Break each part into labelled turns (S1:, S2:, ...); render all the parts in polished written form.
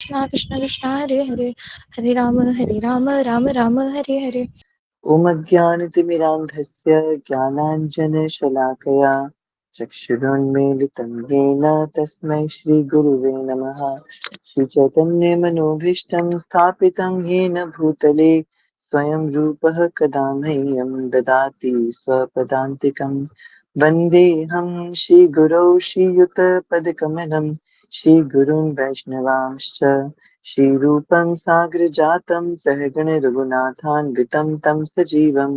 S1: कृष्णा कृष्ण कृष्ण हरे हरे, हरे राम राम राम हरे हरे।
S2: ओम अज्ञानतिमिरान्धस्य ज्ञानाञ्जनशलाकया चक्षुरुन्मीलितं येन तस्मै श्रीगुरुवे नमः। श्रीचैतन्यमनोभीष्टं स्थापितं येन भूतले स्वयं रूपः कदा मह्यं ददाति स्वपदान्तिकं। वन्देऽहं श्रीगुरौ श्रीयुतपदकमलं श्रीगुरून् वैष्णवांश्च श्रीरूपं साग्रजातं सहगण रघुनाथान्वितं तं सजीवं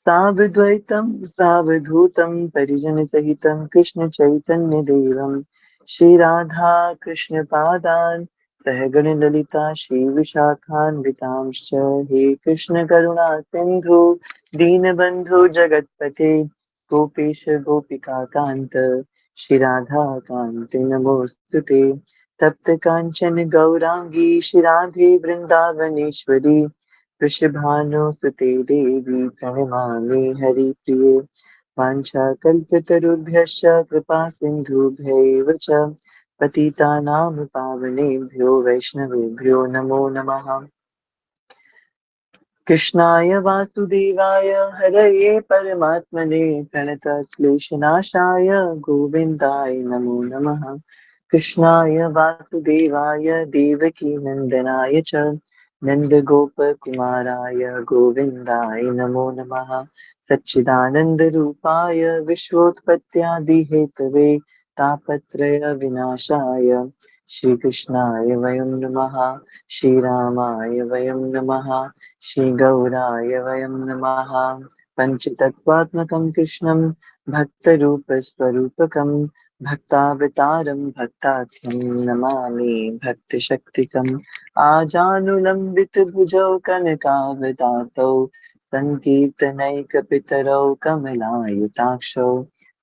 S2: सावद्वैतं सावधूतं परिजनसहितं कृष्णचैतन्यदेवं श्रीराधा कृष्णपादान् सहगण ललिता श्रीविशाखान्वितांश्च। हे कृष्ण करुणा सिन्धु दीनबन्धु जगत्पते गोपेश गोपिका कान्त श्रीराधा कान्त नमोऽस्तुते। तप्त कांचन गौरांगी श्रीराधे वृंदावनेश्वरी वृषभानुसुते देवी प्रणमामि हरिप्रिये। वाञ्छाकल्पतरुभ्यश्च कृपा सिन्धुभ्यैव च पतितानां पावनेभ्यो वैष्णवेभ्यो नमो नमः। कृष्णाय वासुदेवाय हरये परमात्मने प्रणतक्लेशनाशाय गोविन्दाय नमो नमः। कृष्णाय वासुदेवाय देवकी नन्दनाय च नन्दगोपकुमाराय गोविन्दाय नमो नमः। सच्चिदानन्दरूपाय विश्वोत्पत्त्यादिहेतवे तापत्रय विनाशाय श्रीकृष्णाय वयं नमः। श्रीरामाय वयं नमः। श्रीगौराय वयं नमः। पञ्चतत्त्वात्मकं कृष्णं भक्तरूपस्वरूपकं भक्तावतारं भक्ताख्यं नमामि भक्तशक्तिकम्। आजानुलम्बितभुजौ कनकावदातौ सङ्कीर्तनैकपितरौ कमलायताक्षौ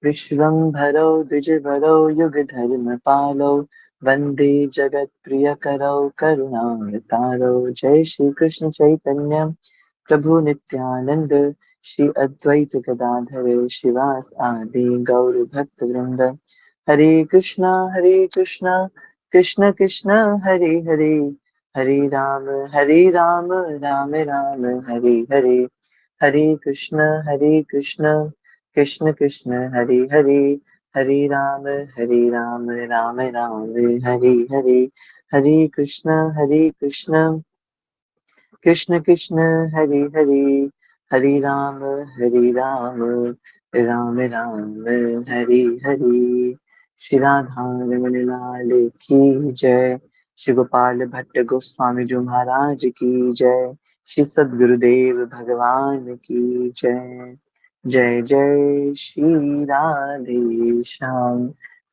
S2: विश्वम्भरौ द्विजभरौ युगधर्मपालौ वन्दे जगत्प्रियकरौ करुणावतारौ। जय श्री कृष्ण चैतन्य प्रभु नित्यानंद श्री अद्वैत गदाधर शिवास आदि गौर भक्त वृंद। हरे कृष्णा कृष्ण कृष्ण हरे हरे, हरे राम राम राम हरे हरे। हरे कृष्ण कृष्ण कृष्ण हरे हरे, हरे राम राम राम हरे हरे। हरे कृष्ण कृष्ण कृष्ण हरे हरे, हरे राम राम राम हरे हरे। श्री राधा रमण लाल की जय। श्री गोपाल भट्ट गोस्वामी जी महाराज की जय। श्री सद्गुरुदेव भगवान की जय। जय जय श्री राधे श्याम।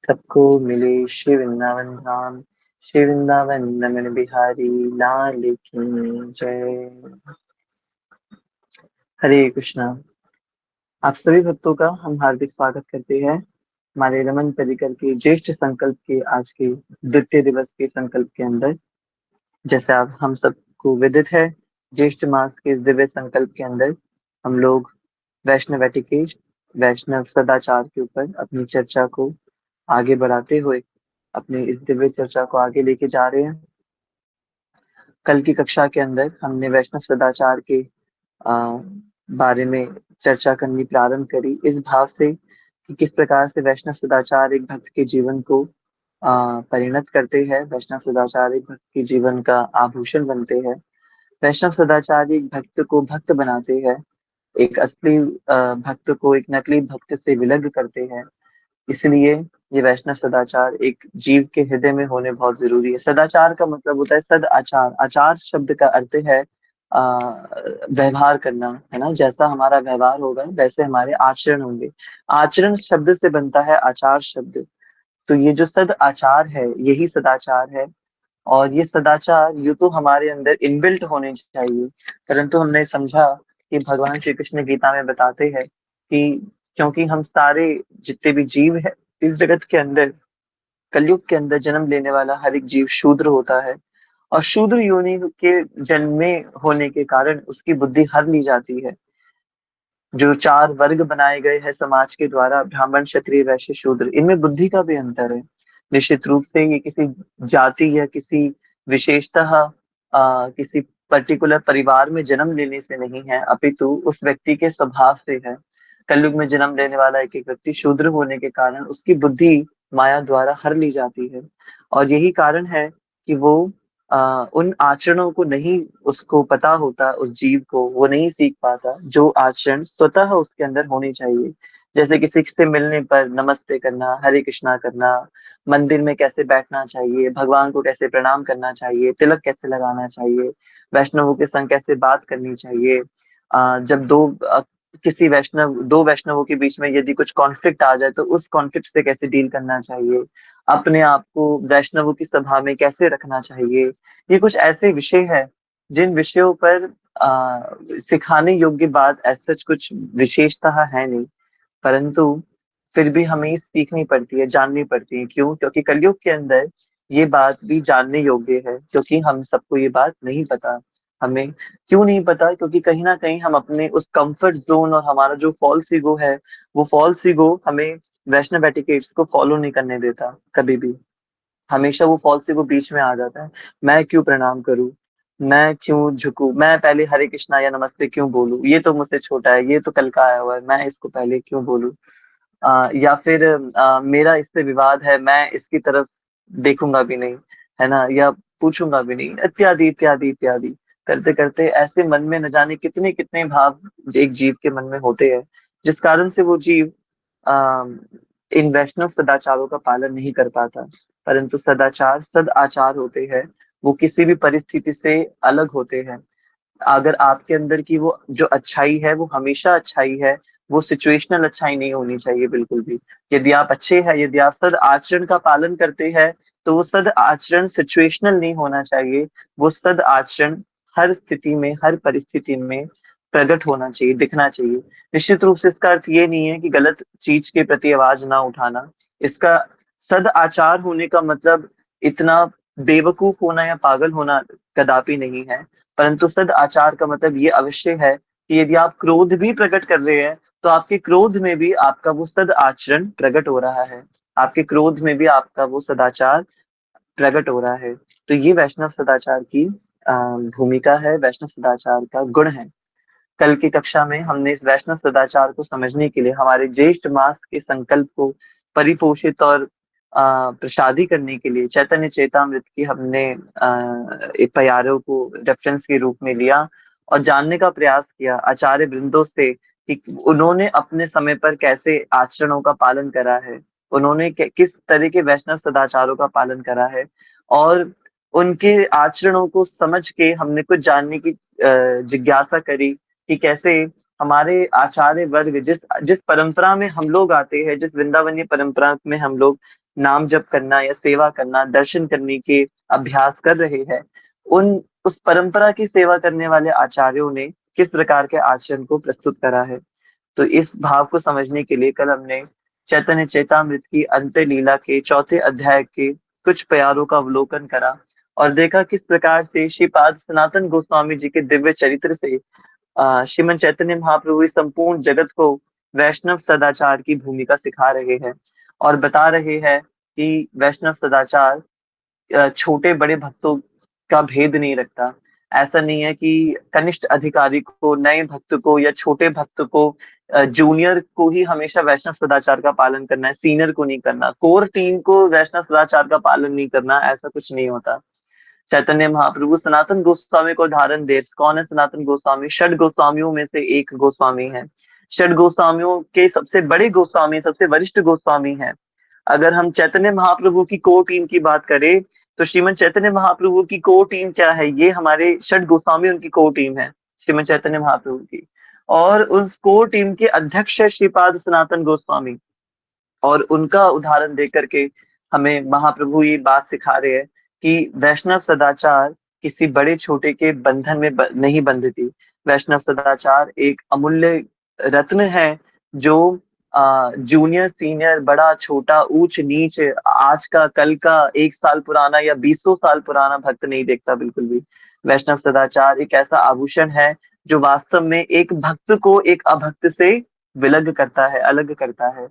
S2: सबको मिले श्री वृंदावन धाम। श्री वृंदावन रमण बिहारी लाल की जय। हरे कृष्णा। आप सभी भक्तों का हम हार्दिक स्वागत करते हैं हमारे रमन परिकर के ज्येष्ठ संकल्प के आज के द्वितीय दिवस के संकल्प के अंदर। जैसे आप हम सबको विदित है, ज्येष्ठ मास के इस दिव्य संकल्प के अंदर हम लोग वैष्णव एटिकेट, वैष्णव सदाचार के ऊपर अपनी चर्चा को आगे बढ़ाते हुए अपनी इस दिव्य चर्चा को आगे लेके जा रहे हैं। कल की कक्षा के अंदर हमने वैष्णव सदाचार के बारे में चर्चा करनी प्रारंभ करी, इस भाव से कि किस प्रकार से वैष्णव सदाचार एक भक्त के जीवन को परिणत करते हैं, वैष्णव सदाचार एक भक्त के जीवन का आभूषण बनते हैं, वैष्णव सदाचार एक भक्त को भक्त बनाते हैं, एक असली भक्त को एक नकली भक्त से विलग करते हैं। इसलिए ये वैष्णव सदाचार एक जीव के हृदय में होने बहुत जरूरी है। सदाचार का मतलब होता है सद आचार। आचार शब्द का अर्थ है व्यवहार करना, है ना। जैसा हमारा व्यवहार होगा वैसे हमारे आचरण होंगे। आचरण शब्द से बनता है आचार शब्द। तो ये जो सद आचार है यही सदाचार है। और ये सदाचार यूं तो हमारे अंदर इनबिल्ट होने चाहिए, परंतु हमने समझा कि भगवान श्री कृष्ण गीता में बताते हैं कि क्योंकि हम सारे जितने भी जीव है इस जगत के अंदर, कलयुग के अंदर जन्म लेने वाला हर एक जीव शूद्र होता है। और शूद्र योनि के जन्मे होने के कारण उसकी बुद्धि हर ली जाती है। जो चार वर्ग बनाए गए हैं समाज के द्वारा, ब्राह्मण क्षत्रिय वैश्य शूद्र, इनमें बुद्धि का भी अंतर है। निश्चित रूप से ये किसी जाति या किसी विशेषतः किसी पर्टिकुलर परिवार में जन्म लेने से नहीं है, अपितु उस व्यक्ति के स्वभाव से है। कलयुग में जन्म लेने वाला एक एक व्यक्ति शूद्र होने के कारण उसकी बुद्धि माया द्वारा हर ली जाती है, और यही कारण है कि वो उन आचरणों को नहीं, उसको पता होता, उस जीव को वो नहीं सीख पाता जो आचरण स्वतः उसके अंदर होने चाहिए। जैसे किसी से मिलने पर नमस्ते करना, हरे कृष्णा करना, मंदिर में कैसे बैठना चाहिए, भगवान को कैसे प्रणाम करना चाहिए, तिलक कैसे लगाना चाहिए, वैष्णवों के संग कैसे बात करनी चाहिए। जब किसी दो वैष्णवों के बीच में यदि कुछ कॉन्फ्लिक्ट आ जाए तो उस कॉन्फ्लिक्ट से कैसे डील करना चाहिए, अपने आप को वैष्णवों की सभा में कैसे रखना चाहिए। ये कुछ ऐसे विषय है जिन विषयों पर सिखाने योग्य बात ऐसा कुछ विशेषतः है नहीं, परंतु फिर भी हमें सीखनी पड़ती है, जाननी पड़ती है। क्यों? क्योंकि कलयुग के अंदर ये बात भी जानने योग्य है, क्योंकि हम सबको ये बात नहीं पता। हमें क्यों नहीं पता? क्योंकि कहीं ना कहीं हम अपने उस कंफर्ट जोन, और हमारा जो फॉल्स ईगो है, वो फॉल्स ईगो हमें वैष्णव एटिकेट्स को फॉलो नहीं करने देता कभी भी। हमेशा वो फॉल्स ईगो बीच में आ जाता है। मैं क्यों प्रणाम करूं, मैं क्यों झुकूं, मैं पहले हरे कृष्णा या नमस्ते क्यों बोलूं, ये तो मुझसे छोटा है, ये तो कल का आया हुआ है, मैं इसको पहले क्यों बोलूं। या फिर मेरा इससे विवाद है, मैं इसकी तरफ देखूंगा भी नहीं, है ना, या पूछूंगा भी नहीं, इत्यादि इत्यादि इत्यादि। करते करते ऐसे मन में न जाने कितने कितने भाव एक जीव के मन में होते हैं, जिस कारण से वो जीव आ, इन वैष्णव सदाचारों का पालन नहीं कर पाता। परंतु सदाचार सद आचार होते हैं, वो किसी भी परिस्थिति से अलग होते हैं। अगर आपके अंदर की वो जो अच्छाई है वो हमेशा अच्छाई है, वो सिचुएशनल अच्छाई नहीं होनी चाहिए बिल्कुल भी। यदि आप अच्छे हैं, यदि आप सद आचरण का पालन करते हैं, तो वो सद आचरण सिचुएशनल नहीं होना चाहिए। वो सद आचरण हर स्थिति में, हर परिस्थिति में प्रकट होना चाहिए, दिखना चाहिए। निश्चित रूप से इसका अर्थ ये नहीं है कि गलत चीज के प्रति आवाज ना उठाना। इसका सद आचार होने का मतलब इतना बेवकूफ होना या पागल होना कदापि नहीं है। परंतु सद आचार का मतलब ये अवश्य है कि यदि आप क्रोध भी प्रकट कर रहे हैं, तो आपके क्रोध में भी आपका वो सद आचरण प्रकट हो रहा है, आपके क्रोध में भी आपका वो सदाचार प्रकट हो रहा है। तो ये वैष्णव सदाचार की भूमिका है, वैष्णव सदाचार का गुण है। कल की कक्षा में हमने इस वैष्णव सदाचार को समझने के लिए हमारे ज्येष्ठ मास के संकल्प को परिपोषित और प्रसादी करने के लिए चैतन्य चेतामृत की हमने एक प्यारों को रेफरेंस के रूप में लिया, और जानने का प्रयास किया आचार्य वृंदों से कि उन्होंने अपने समय पर कैसे आचरणों का पालन करा है, उन्होंने किस तरह के वैष्णव सदाचारों का पालन करा है। और उनके आचरणों को समझ के हमने कुछ जानने की जिज्ञासा करी कि कैसे हमारे आचार्य वर्ग जिस जिस परंपरा में हम लोग आते हैं, जिस वृंदावनीय परंपरा में हम लोग नाम जप करना या सेवा करना, दर्शन करने के अभ्यास कर रहे हैं, उन उस परंपरा की सेवा करने वाले आचार्यों ने किस प्रकार के आचरण को प्रस्तुत करा है। तो इस भाव को समझने के लिए कल हमने चैतन्य चेतामृत की अंत्य लीला के चौथे अध्याय के कुछ प्यारों का अवलोकन करा, और देखा किस प्रकार से श्रीपाद सनातन गोस्वामी जी के दिव्य चरित्र से श्रीमन चैतन्य महाप्रभु इस संपूर्ण जगत को वैष्णव सदाचार की भूमिका सिखा रहे हैं, और बता रहे हैं कि वैष्णव सदाचार छोटे बड़े भक्तों का भेद नहीं रखता। ऐसा नहीं है कि कनिष्ठ अधिकारी को, नए भक्त को या छोटे भक्त को, जूनियर को ही हमेशा वैष्णव सदाचार का पालन करना है, सीनियर को नहीं करना, कोर टीम को वैष्णव सदाचार का पालन नहीं करना, ऐसा कुछ नहीं होता। चैतन्य महाप्रभु सनातन गोस्वामी को उदाहरण दे। कौन है सनातन गोस्वामी? षड गोस्वामियों में से एक गोस्वामी है। षड गोस्वामियों के सबसे बड़े गोस्वामी, सबसे वरिष्ठ गोस्वामी है। अगर हम चैतन्य महाप्रभु की कोर टीम की बात करें, तो श्रीमद चैतन्य महाप्रभु की कोर टीम क्या है? ये हमारे षड गोस्वामी उनकी कोर टीम है, श्रीमद चैतन्य महाप्रभु की। और उस कोर टीम के अध्यक्ष है श्रीपाद सनातन गोस्वामी। और उनका उदाहरण दे करके हमें महाप्रभु ये बात सिखा रहे हैं कि वैष्णव सदाचार किसी बड़े छोटे के बंधन में नहीं बंधती। वैष्णव सदाचार एक अमूल्य रत्न है, जो जूनियर सीनियर, बड़ा छोटा, ऊंच नीच, आज का कल का, एक साल पुराना या 20 साल पुराना भक्त नहीं देखता बिल्कुल भी। वैष्णव सदाचार एक ऐसा आभूषण है जो वास्तव में एक भक्त को एक अभक्त से विलग करता है, अलग करता है।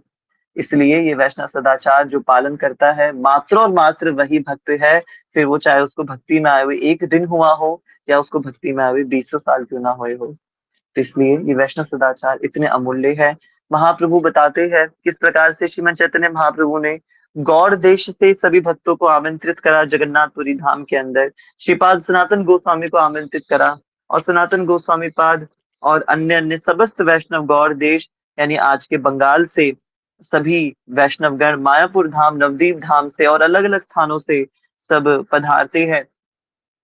S2: इसलिए ये वैष्णव सदाचार जो पालन करता है मात्र और मात्र वही भक्त है, फिर वो चाहे उसको भक्ति में आए हुए एक दिन हुआ हो या उसको भक्ति में आए हुए बीसों साल क्यों ना हुए हो। तो इसलिए ये वैष्णव सदाचार इतने अमूल्य है। महाप्रभु बताते हैं किस प्रकार से श्रीमद चैतन्य महाप्रभु ने गौड़ देश से सभी भक्तों को आमंत्रित करा जगन्नाथपुरी धाम के अंदर। श्रीपाद सनातन गोस्वामी को आमंत्रित करा और सनातन गोस्वामी पाद और अन्य अन्य समस्त वैष्णव गौड़ देश यानी आज के बंगाल से सभी वैष्णवगण मायापुर धाम नवदीप धाम से और अलग अलग स्थानों से सब पधारते हैं।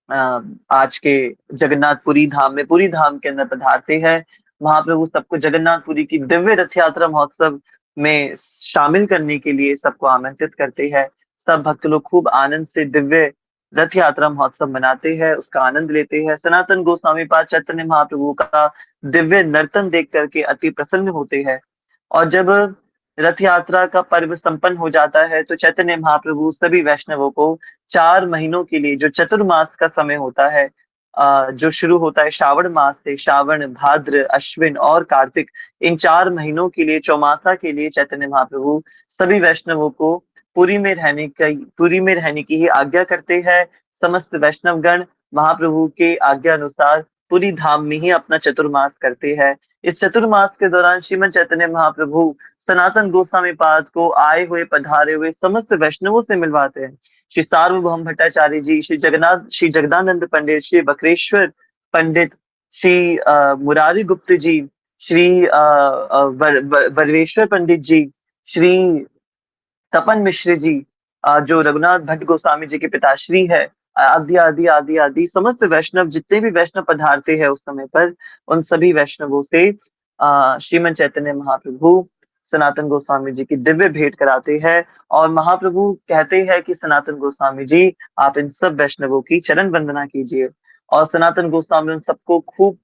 S2: अ, आज के जगन्नाथपुरी धाम में पुरी धाम के अंदर पधारते हैं। महाप्रभु सबको जगन्नाथपुरी की दिव्य रथ यात्रा महोत्सव में शामिल करने के लिए सबको आमंत्रित करते हैं। सब भक्त लोग खूब आनंद से दिव्य रथ यात्रा महोत्सव मनाते हैं, उसका आनंद लेते हैं। सनातन गोस्वामी पाद चैतन्य महाप्रभु का दिव्य नर्तन देख करके अति प्रसन्न होते हैं। और जब रथ यात्रा का पर्व संपन्न हो जाता है तो चैतन्य महाप्रभु सभी वैष्णवों को 4 महीनों के लिए जो चतुर्मास का समय होता है, जो शुरू होता है श्रावण मास से, श्रावण भाद्र अश्विन और कार्तिक, इन 4 महीनों के लिए चौमासा के लिए चैतन्य महाप्रभु सभी वैष्णवों को पुरी में रहने की ही आज्ञा करते हैं। समस्त वैष्णवगण महाप्रभु के आज्ञा अनुसार पुरी धाम में ही अपना चतुर्मास करते हैं। इस चतुर्मास के दौरान श्रीमद चैतन्य महाप्रभु सनातन गोस्वामी पाद को आए हुए पधारे हुए समस्त वैष्णवों से मिलवाते हैं। श्री सार्वभौम भट्टाचार्य जी, श्री जगदानंद पंडित, श्री बकरेश्वर पंडित, श्री मुरारी गुप्त जी, श्री वरवेश्वर पंडित जी, श्री तपन मिश्र जी, जो रघुनाथ भट्ट गोस्वामी जी के पिताश्री है, आदि आदि आदि आदि समस्त वैष्णव जितने भी वैष्णव पधारते हैं उस समय पर, उन सभी वैष्णवों से श्रीमद चैतन्य महाप्रभु सनातन गोस्वामी जी की दिव्य भेंट कराते हैं। और महाप्रभु कहते हैं कि सनातन गोस्वामी जी आप इन सब वैष्णवों की चरण वंदना कीजिए। और सनातन गोस्वामी उन सबको खूब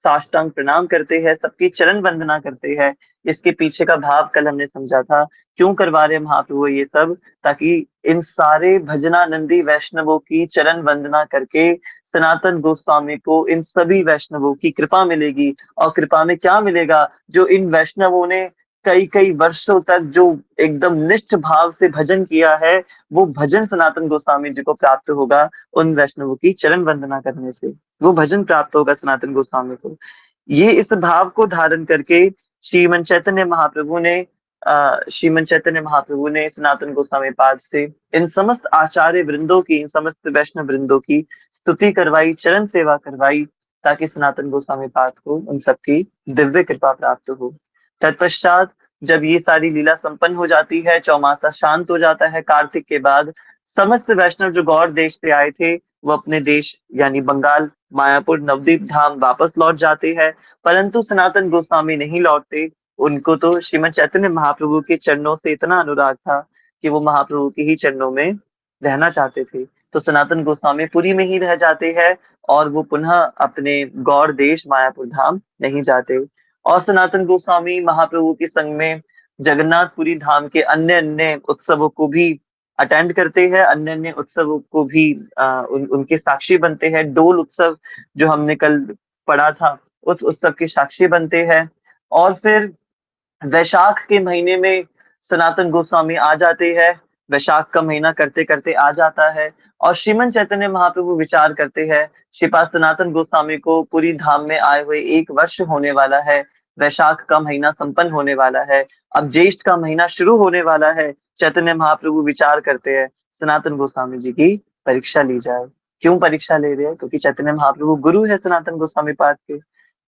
S2: साष्टांग प्रणाम करते हैं, सबकी चरण वंदना करते हैं। इसके पीछे का भाव कल हमने समझा था, क्यों करवा रहे महाप्रभु ये सब, ताकि इन सारे भजनानंदी वैष्णवों की चरण वंदना करके सनातन गोस्वामी को इन सभी वैष्णवों की कृपा मिलेगी। और कृपा में क्या मिलेगा, जो इन वैष्णवों ने कई कई वर्षों तक जो एकदम निष्ठ भाव से भजन किया है, वो भजन सनातन गोस्वामी जी को प्राप्त होगा उन वैष्णवों की चरण वंदना करने से। वो भजन प्राप्त होगा सनातन गोस्वामी को। ये इस भाव को धारण करके श्रीमन चैतन्य महाप्रभु ने सनातन गोस्वामी पाद से इन समस्त आचार्य वृंदों की, इन समस्त वैष्णव वृंदों की स्तुति करवाई, चरण सेवा करवाई, ताकि सनातन गोस्वामी पाद को उन सबकी दिव्य कृपा प्राप्त हो। तत्पश्चात जब ये सारी लीला संपन्न हो जाती है, चौमासा शांत हो जाता है, कार्तिक के बाद समस्त वैष्णव जो गौड़ देश से आए थे वो अपने देश यानी बंगाल मायापुर नवदीप धाम वापस लौट जाते हैं। परंतु सनातन गोस्वामी नहीं लौटते। उनको तो श्रीमद चैतन्य महाप्रभु के चरणों से इतना अनुराग था कि वो महाप्रभु के ही चरणों में रहना चाहते थे। तो सनातन गोस्वामी पुरी में ही रह जाते हैं और वो पुनः अपने गौड़ देश मायापुर धाम नहीं जाते। और सनातन गोस्वामी महाप्रभु के संग में जगन्नाथपुरी धाम के अन्य अन्य उत्सवों को भी अटेंड करते हैं, अन्य अन्य उत्सवों को भी उनके साक्षी बनते हैं। डोल उत्सव जो हमने कल पढ़ा था, उस उत्सव के साक्षी बनते हैं। और फिर वैशाख के महीने में सनातन गोस्वामी आ जाते हैं। वैशाख का महीना करते करते आ जाता है और श्रीमन चैतन्य महाप्रभु विचार करते हैं, श्रीपाद सनातन गोस्वामी को पूरी धाम में आए हुए 1 वर्ष होने वाला है। वैशाख का महीना संपन्न होने वाला है, अब ज्येष्ठ का महीना शुरू होने वाला है। चैतन्य महाप्रभु विचार करते हैं सनातन गोस्वामी जी की परीक्षा ली जाए। क्यों परीक्षा ले रहे हैं? क्योंकि चैतन्य महाप्रभु गुरु है सनातन गोस्वामी पाद के।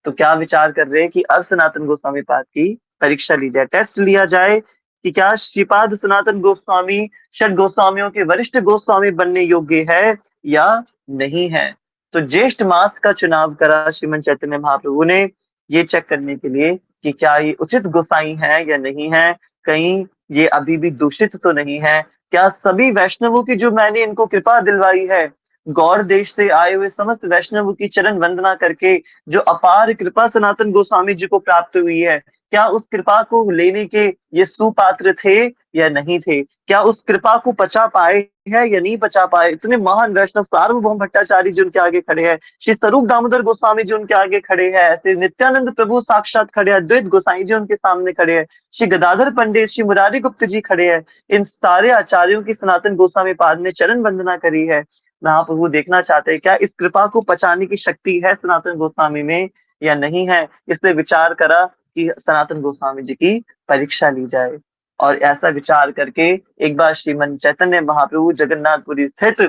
S2: तो क्या विचार कर रहे हैं कि अब सनातन गोस्वामी पाद की परीक्षा ली जाए, टेस्ट लिया जाए कि क्या श्रीपाद सनातन गोस्वामी षट गोस्वामियों के वरिष्ठ गोस्वामी बनने योग्य है या नहीं है। तो ज्येष्ठ मास का चुनाव करा श्रीमन चैतन्य महाप्रभु ने ये चेक करने के लिए कि क्या ये उचित गोसाई है या नहीं है, कहीं ये अभी भी दूषित तो नहीं है, क्या सभी वैष्णवों की जो मैंने इनको कृपा दिलवाई है, गौड़ देश से आए हुए समस्त वैष्णवों की चरण वंदना करके जो अपार कृपा सनातन गोस्वामी जी को प्राप्त हुई है, क्या उस कृपा को लेने के ये सुपात्र थे या नहीं थे? क्या उस कृपा को पचा पाए हैं या नहीं पचा पाए? इतने महान वैष्णव सार्वभौम भट्टाचार्य जी उनके आगे खड़े हैं, श्री स्वरूप दामोदर गोस्वामी जी उनके आगे खड़े हैं, ऐसे नित्यानंद प्रभु साक्षात खड़े हैं, अद्वैत गोसाई जी उनके सामने खड़े हैं, श्री गदाधर पंडित, श्री मुरारी गुप्त जी खड़े हैं। इन सारे आचार्यों की सनातन गोस्वामी पाद ने चरण वंदना करी है। महाप्रभु देखना चाहते हैं क्या इस कृपा को पचाने की शक्ति है सनातन गोस्वामी में या नहीं है। इसलिए विचार करा कि सनातन गोस्वामी जी की परीक्षा ली जाए। और ऐसा विचार करके एक बार श्रीमन चैतन्य महाप्रभु जगन्नाथपुरी स्थित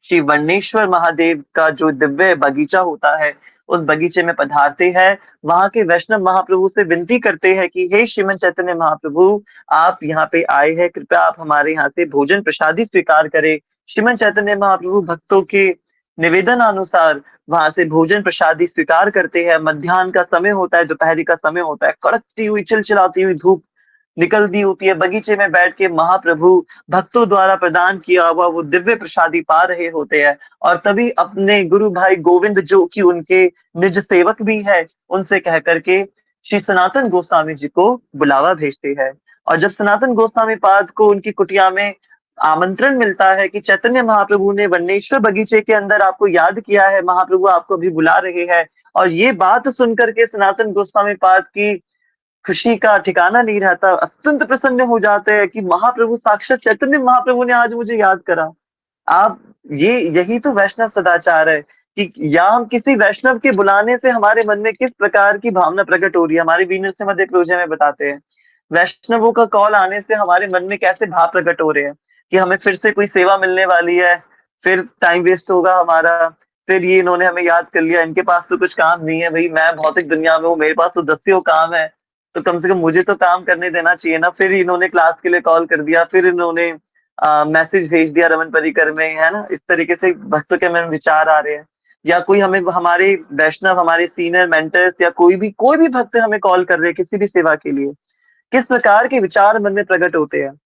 S2: श्री वर्णेश्वर महादेव का जो दिव्य बगीचा होता है, उस बगीचे में पधारते हैं। वहां के वैष्णव महाप्रभु से विनती करते हैं कि हे श्रीमन चैतन्य महाप्रभु, आप यहाँ पे आए हैं, कृपया आप हमारे यहाँ से भोजन प्रसादी स्वीकार करें। श्रीमन चैतन्य महाप्रभु भक्तों के निवेदन अनुसार वहां से भोजन प्रसादी स्वीकार करते हैं। मध्याह्न का समय होता है, दोपहरी का समय होता है, कड़कती हुई चिलचिलाती हुई धूप निकलती होती है। बगीचे में बैठ के महाप्रभु भक्तों द्वारा प्रदान किया हुआ वो दिव्य प्रसादी पा रहे होते हैं। और तभी अपने गुरु भाई गोविंद, जो कि उनके निज सेवक भी है, उनसे कह करके श्री सनातन गोस्वामी जी को बुलावा भेजते हैं। और जब सनातन गोस्वामी पाद को उनकी कुटिया में आमंत्रण मिलता है कि चैतन्य महाप्रभु ने वन्नेश्वर बगीचे के अंदर आपको याद किया है, महाप्रभु आपको अभी बुला रहे हैं, और ये बात सुनकर के सनातन गोस्वामी पाद की खुशी का ठिकाना नहीं रहता, अत्यंत प्रसन्न हो जाते हैं कि महाप्रभु, साक्षात चैतन्य महाप्रभु ने आज मुझे याद करा। आप ये यही तो वैष्णव सदाचार है कि या हम किसी वैष्णव के बुलाने से हमारे मन में किस प्रकार की भावना प्रकट हो रही है। हमारे वीनर से मध्य प्रोजे में बताते हैं वैष्णवों का कॉल आने से हमारे मन में कैसे भाव प्रकट हो रहे हैं कि हमें फिर से कोई सेवा मिलने वाली है, फिर टाइम वेस्ट होगा हमारा, फिर ये इन्होंने हमें याद कर लिया, इनके पास तो कुछ काम नहीं है, भाई मैं भौतिक दुनिया में हूँ, मेरे पास तो दसियों काम है, तो कम से कम मुझे तो काम करने देना चाहिए ना। फिर इन्होंने क्लास के लिए कॉल कर दिया, फिर इन्होंने मैसेज भेज दिया रमन परिकर में, है ना। इस तरीके से भक्तों के मन में विचार आ रहे हैं। या कोई हमें, हमारे वैष्णव, हमारे सीनियर मेंटर्स या कोई भी भक्त हमें कॉल कर रहे हैं किसी भी सेवा के लिए, किस प्रकार के विचार मन में प्रकट होते हैं।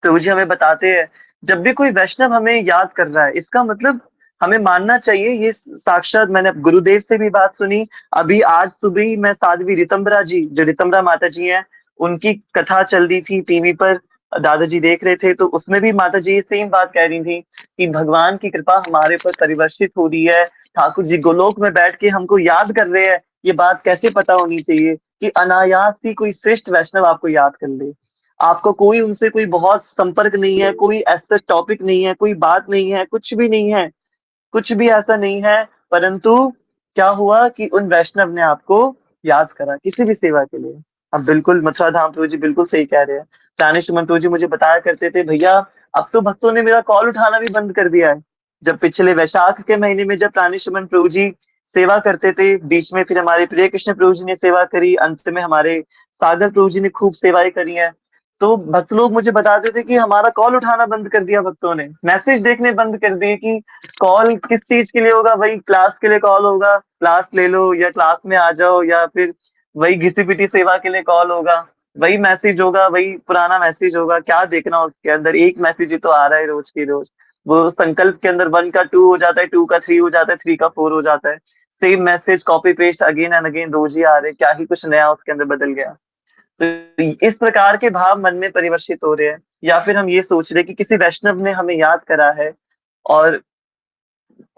S2: प्रभु जी हमें बताते हैं जब भी कोई वैष्णव हमें याद कर रहा है, इसका मतलब हमें मानना चाहिए ये साक्षात, मैंने गुरुदेव से भी बात सुनी, अभी आज सुबह ही मैं साध्वी ऋतंबरा जी, जो ऋतंबरा माता जी हैं, उनकी कथा चल रही थी टीवी पर, दादाजी देख रहे थे, तो उसमें भी माता जी सेम बात कह रही थी कि भगवान की कृपा हमारे पर परिवर्षित हो रही है, ठाकुर जी गोलोक में बैठ के हमको याद कर रहे हैं। ये बात कैसे पता होनी चाहिए कि अनायास ही कोई श्रेष्ठ वैष्णव आपको याद कर ले, आपको कोई उनसे कोई बहुत संपर्क नहीं है, कोई ऐसा टॉपिक नहीं है, कोई बात नहीं है, कुछ भी नहीं है, कुछ भी ऐसा नहीं है, परंतु क्या हुआ कि उन वैष्णव ने आपको याद करा किसी भी सेवा के लिए। अब बिल्कुल मथुरा धाम प्रभु जी बिल्कुल सही कह रहे हैं। दानिश सुमन प्रभु जी मुझे बताया करते थे, भैया अब तो भक्तों ने मेरा कॉल उठाना भी बंद कर दिया है। जब पिछले वैशाख के महीने में जब प्राणी सुमन प्रभु जी सेवा करते थे, बीच में फिर हमारे प्रिय कृष्ण प्रभु जी ने सेवा करी, अंत में हमारे सागर प्रभु जी ने खूब सेवाएं करी हैं। तो भक्त लोग मुझे बताते थे कि हमारा कॉल उठाना बंद कर दिया भक्तों ने, मैसेज देखने बंद कर दिए कि कॉल किस चीज के लिए होगा, वही क्लास के लिए कॉल होगा, क्लास ले लो या क्लास में आ जाओ, या फिर वही घिसी पिटी सेवा के लिए कॉल होगा, वही मैसेज होगा, वही पुराना मैसेज होगा, क्या देखना उसके अंदर, एक मैसेज ही तो आ रहा है रोज की रोज। वो संकल्प के अंदर 1 का 2 हो जाता है, 2 का 3 हो जाता है, 3 का 4 हो जाता है, same message copy paste again and again रोज ही आ रहे, क्या ही कुछ नया उसके अंदर बदल गया। तो इस प्रकार के भाव मन में परिवर्षित हो रहे हैं। या फिर हम ये सोच रहे हैं कि किसी वैष्णव ने हमें याद करा है और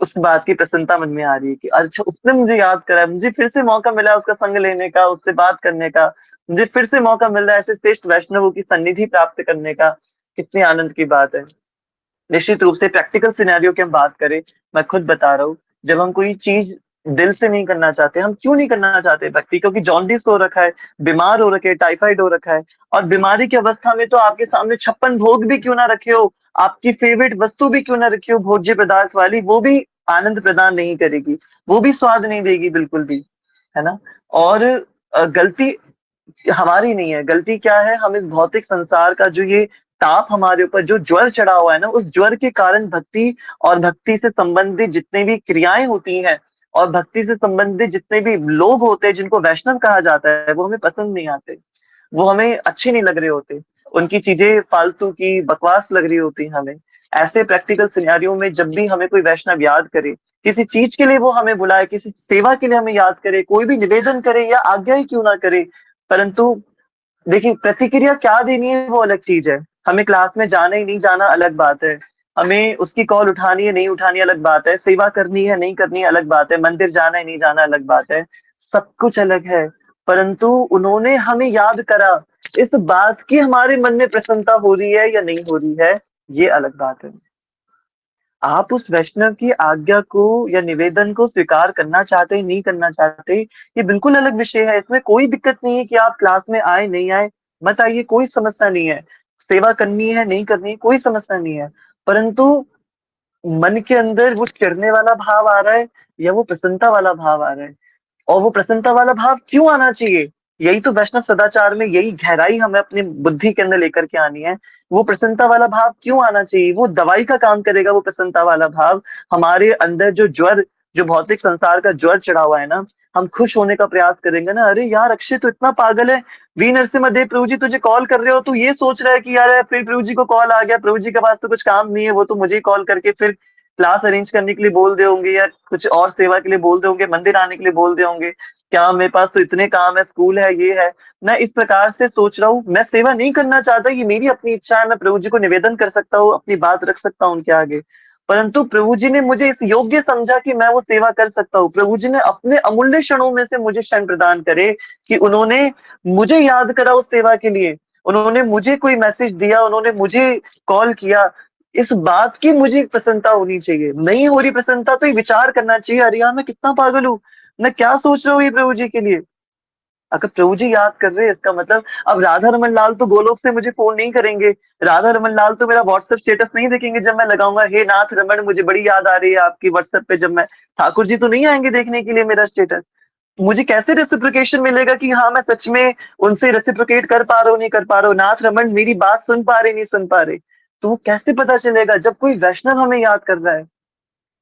S2: उस बात की प्रसन्नता मन में आ रही है कि अच्छा उसने मुझे याद करा है, मुझे फिर से मौका मिला उसका संग लेने का, उससे बात करने का, मुझे फिर से मौका मिल रहा है ऐसे श्रेष्ठ वैष्णवों की सन्निधि प्राप्त करने का। कितनी आनंद की बात है। निश्चित रूप से प्रैक्टिकल सिनेरियो की हम बात करें, मैं खुद बता रहा हूँ, जब हम कोई चीज दिल से नहीं करना चाहते, हम क्यों नहीं करना चाहते भक्ति, क्योंकि जॉन्डिस हो रखा है, बीमार हो रखे, टाइफाइड हो रखा है, और बीमारी की अवस्था में तो आपके सामने 56 भोग भी क्यों ना रखे हो, आपकी फेवरेट वस्तु भी क्यों ना रखी हो भोज्य पदार्थ वाली, वो भी आनंद प्रदान नहीं करेगी, वो भी स्वाद नहीं देगी बिल्कुल भी, है ना। और गलती हमारी नहीं है, गलती क्या है, हम इस भौतिक संसार का जो ये ताप हमारे ऊपर जो ज्वर चढ़ा हुआ है ना, उस ज्वर के कारण भक्ति और भक्ति से संबंधित जितने भी क्रियाएं होती हैं और भक्ति से संबंधित जितने भी लोग होते हैं जिनको वैष्णव कहा जाता है, वो हमें पसंद नहीं आते, वो हमें अच्छे नहीं लग रहे होते, उनकी चीजें फालतू की बकवास लग रही होती है हमें। ऐसे प्रैक्टिकल सिनेरियो में जब भी हमें कोई वैष्णव याद करे, किसी चीज के लिए वो हमें बुलाए, किसी सेवा के लिए हमें याद करे, कोई भी निवेदन करे या आज्ञा ही क्यों ना करे, परंतु देखिए प्रतिक्रिया क्या देनी है वो अलग चीज है। हमें क्लास में जाना ही नहीं जाना अलग बात है। हमें उसकी कॉल उठानी है नहीं उठानी अलग बात है। सेवा करनी है नहीं करनी अलग बात है। मंदिर जाना है नहीं जाना अलग बात है। सब कुछ अलग है। परंतु उन्होंने हमें याद करा, इस बात की हमारे मन में प्रसन्नता हो रही है या नहीं हो रही है, ये अलग बात है। आप उस वैष्णव की आज्ञा को या निवेदन को स्वीकार करना चाहते हैं नहीं करना चाहते, ये बिल्कुल अलग विषय है। इसमें कोई दिक्कत नहीं है कि आप क्लास में आए नहीं आए, मत आइए, कोई समस्या नहीं है। सेवा करनी है नहीं करनी है कोई समस्या नहीं है। परंतु मन के अंदर वो चिढ़ने वाला भाव आ रहा है या वो प्रसन्नता वाला भाव आ रहा है, और वो प्रसन्नता वाला भाव क्यों आना चाहिए, यही तो वैष्णव सदाचार में यही गहराई हमें अपनी बुद्धि के अंदर लेकर के आनी है। वो प्रसन्नता वाला भाव क्यों आना चाहिए, वो दवाई का काम करेगा। वो प्रसन्नता वाला भाव हमारे अंदर जो ज्वर, जो भौतिक संसार का ज्वर चढ़ा हुआ है ना, हम खुश होने का प्रयास करेंगे ना, अरे यार अक्षय तो इतना पागल है, वी नरसिम्हा देव प्रभु जी तुझे कॉल कर रहे हो, तू ये सोच रहा है कि यार फिर प्रभु जी को कॉल आ गया, प्रभु जी के पास तो कुछ काम नहीं है, वो तो मुझे ही कॉल करके फिर क्लास अरेंज करने के लिए बोल दे होंगे या कुछ और सेवा के लिए बोल दे होंगे, मंदिर आने के लिए बोल दे होंगे, क्या मेरे पास तो इतने काम है, स्कूल है, ये है। मैं इस प्रकार से सोच रहा हूँ, मैं सेवा नहीं करना चाहता, ये मेरी अपनी इच्छा है, मैं प्रभु जी को निवेदन कर सकता हूँ, अपनी बात रख सकता हूँ उनके आगे। परंतु प्रभु जी ने मुझे इस योग्य समझा कि मैं वो सेवा कर सकता हूँ। प्रभु जी ने अपने अमूल्य क्षणों में से मुझे क्षण प्रदान करे कि उन्होंने मुझे याद करा उस सेवा के लिए, उन्होंने मुझे कोई मैसेज दिया, उन्होंने मुझे कॉल किया। इस बात की मुझे प्रसन्नता होनी चाहिए। नहीं हो रही प्रसन्नता तो ये विचार करना चाहिए, अरे यार मैं कितना पागल हूँ, मैं क्या सोच रहा हूँ ये प्रभु जी के लिए। अगर प्रभु जी याद कर रहे हैं इसका मतलब अब राधा रमन लाल तो गोलोक से मुझे फोन नहीं करेंगे, राधा रमन लाल तो मेरा व्हाट्सएप स्टेटस नहीं देखेंगे जब मैं लगाऊंगा हे नाथ रमन मुझे बड़ी याद आ रही है आपकी व्हाट्सएप पे, जब मैं ठाकुर जी तो नहीं आएंगे देखने के लिए मेरा स्टेटस। मुझे कैसे रेसिप्रोकेशन मिलेगा कि हाँ मैं सच में उनसे रेसिप्रोकेट कर पा रहा हूँ नहीं कर पा रहा हूँ, नाथ रमन मेरी बात सुन पा रहे नहीं सुन पा रहे। तो वो कैसे पता चलेगा जब कोई वैष्णव हमें याद कर रहा है,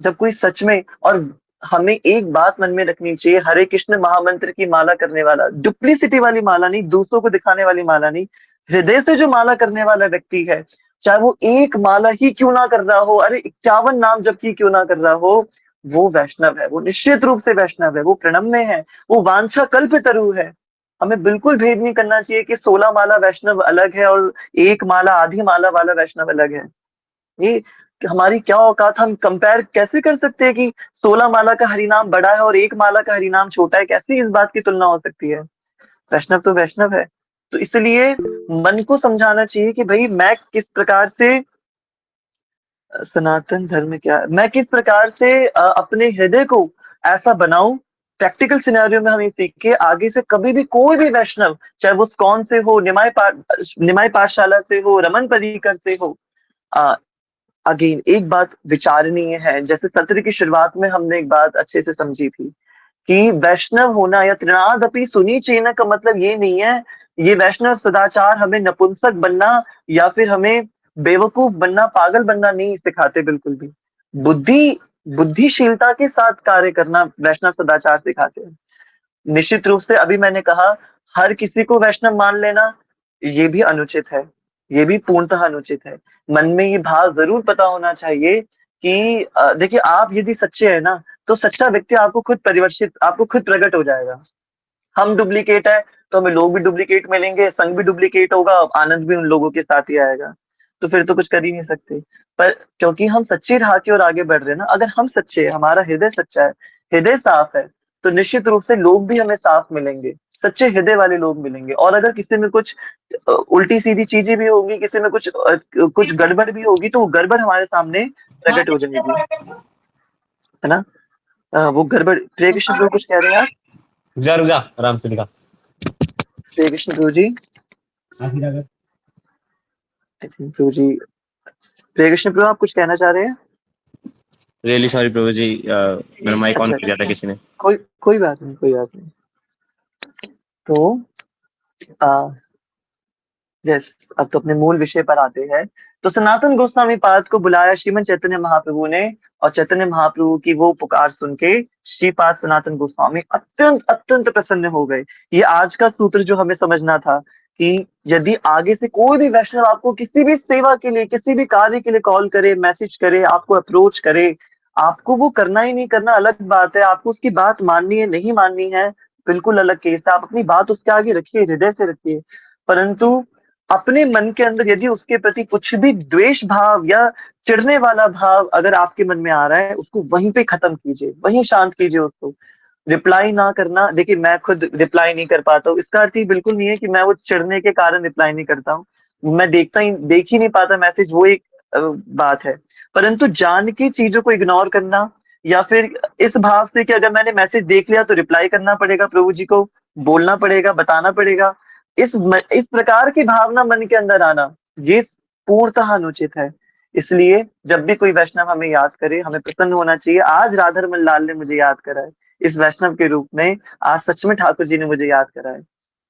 S2: जब कोई सच में। और हमें एक बात मन में रखनी चाहिए, हरे कृष्ण महामंत्र की माला करने वाला, डुप्लीसिटी वाली माला नहीं, दूसरों को दिखाने वाली माला नहीं, हृदय से जो माला करने वाला व्यक्ति है, चाहे वो एक माला ही क्यों ना कर रहा हो, अरे 51 नाम जबकि क्यों ना कर रहा हो, वो वैष्णव है, वो निश्चित रूप से वैष्णव है, वो प्रणम्य है, वो वांछा कल्पतरु है। हमें बिल्कुल भेद नहीं करना चाहिए कि 16 माला वैष्णव अलग है और एक माला आधी माला वाला वैष्णव अलग है। ये हमारी क्या औकात, हम कंपेयर कैसे कर सकते हैं कि 16 माला का हरिनाम बड़ा है और एक माला का हरिनाम छोटा है, कैसे इस बात की तुलना हो सकती है। वैष्णव तो वैष्णव है। तो इसलिए मन को समझाना चाहिए कि भाई मैं किस प्रकार से सनातन धर्म क्या है, मैं किस प्रकार से अपने हृदय को ऐसा बनाऊं। प्रैक्टिकल सिनेरियो में हमें सीखे आगे से कभी भी कोई भी वैष्णव, चाहे वो कौन से हो, निमाय पाठशाला से हो, रमन परिकर से हो, अगेन एक बात विचारणीय है, जैसे सत्र की शुरुआत में हमने एक बात अच्छे से समझी थी कि वैष्णव होना या त्रिनादपि सुनी चेन का मतलब ये नहीं है, ये वैष्णव सदाचार हमें नपुंसक बनना या फिर हमें बेवकूफ बनना, पागल बनना नहीं सिखाते बिल्कुल भी। बुद्धि बुद्धिशीलता के साथ कार्य करना वैष्णव सदाचार सिखाते हैं। निश्चित रूप से अभी मैंने कहा हर किसी को वैष्णव मान लेना ये भी अनुचित है, ये भी पूर्णतः अनुचित है। मन में ये भाव जरूर पता होना चाहिए कि देखिए आप यदि सच्चे हैं ना, तो सच्चा व्यक्ति आपको खुद परिवर्तित, आपको खुद प्रकट हो जाएगा। हम डुप्लीकेट है तो हमें लोग भी डुप्लीकेट मिलेंगे, संग भी डुप्लीकेट होगा, आनंद भी उन लोगों के साथ ही आएगा। तो फिर तो कुछ कर ही नहीं सकते। पर क्योंकि हम सच्चे राह की ओर आगे बढ़ रहे हैं ना, अगर हम सच्चे हैं, हमारा हृदय सच्चा है, हृदय साफ है, तो निश्चित रूप से लोग भी हमें साफ मिलेंगे, सच्चे हृदय वाले लोग मिलेंगे। और अगर किसी में कुछ उल्टी सीधी चीजें भी होंगी, किसी में कुछ गड़बड़ भी होगी, तो वो गड़बड़ हमारे सामने प्रकट हो जाएगी, है ना। वो गड़बड़, प्रिय कृष्ण प्रभु कुछ कह रहे हैं आप?
S3: रुक जा रुक जा, आराम से निकाल।
S2: प्रिय कृष्ण प्रभु जी, आई थिंक प्रभु जी, प्रिय कृष्ण प्रभु आप कुछ कहना चाह रहे हैं?
S3: रियली सॉरी प्रभु जी, मेरा माइक ऑन
S2: अच्छा
S3: कर दिया था किसी ने।
S2: कोई कोई बात नहीं, कोई बात नहीं। तो आ, यस, अब तो अपने मूल विषय पर आते हैं। तो सनातन गोस्वामी पाद को बुलाया श्रीमद चैतन्य महाप्रभु ने, और चैतन्य महाप्रभु की वो पुकार सुन के श्रीपाद सनातन गोस्वामी अत्यंत अत्यंत प्रसन्न हो गए। ये आज का सूत्र जो हमें समझना था कि यदि आगे से कोई भी वैष्णव आपको किसी भी सेवा के लिए, किसी भी कार्य के लिए कॉल करे, मैसेज करे, आपको अप्रोच करे, आपको वो करना ही नहीं करना अलग बात है, आपको उसकी बात माननी है नहीं माननी है, बिल्कुल अलग केस है, आप अपनी बात उसके आगे रखिए, हृदय से रखिए, परंतु अपने मन के अंदर यदि उसके प्रति कुछ भी द्वेष भाव या चिढ़ने वाला भाव अगर आपके मन में आ रहा है, उसको वहीं पे खत्म कीजिए, वहीं शांत कीजिए उसको। रिप्लाई ना करना, देखिए मैं खुद रिप्लाई नहीं कर पाता हूँ, इसका अर्थ ये बिल्कुल नहीं है कि मैं वो चिढ़ने के कारण रिप्लाई नहीं करता हूँ, मैं देख ही नहीं पाता मैसेज, वो एक बात है। परंतु जान के चीजों को इग्नोर करना, या फिर इस भाव से कि अगर मैंने मैसेज देख लिया तो रिप्लाई करना पड़ेगा, प्रभु जी को बोलना पड़ेगा, बताना पड़ेगा, इस प्रकार की भावना मन के अंदर आना, ये पूर्णतः अनुचित है। इसलिए जब भी कोई वैष्णव हमें याद करे, हमें प्रसन्न होना चाहिए, आज राधारमन लाल ने मुझे याद करा है इस वैष्णव के रूप में, आज सच में ठाकुर जी ने मुझे याद करा है।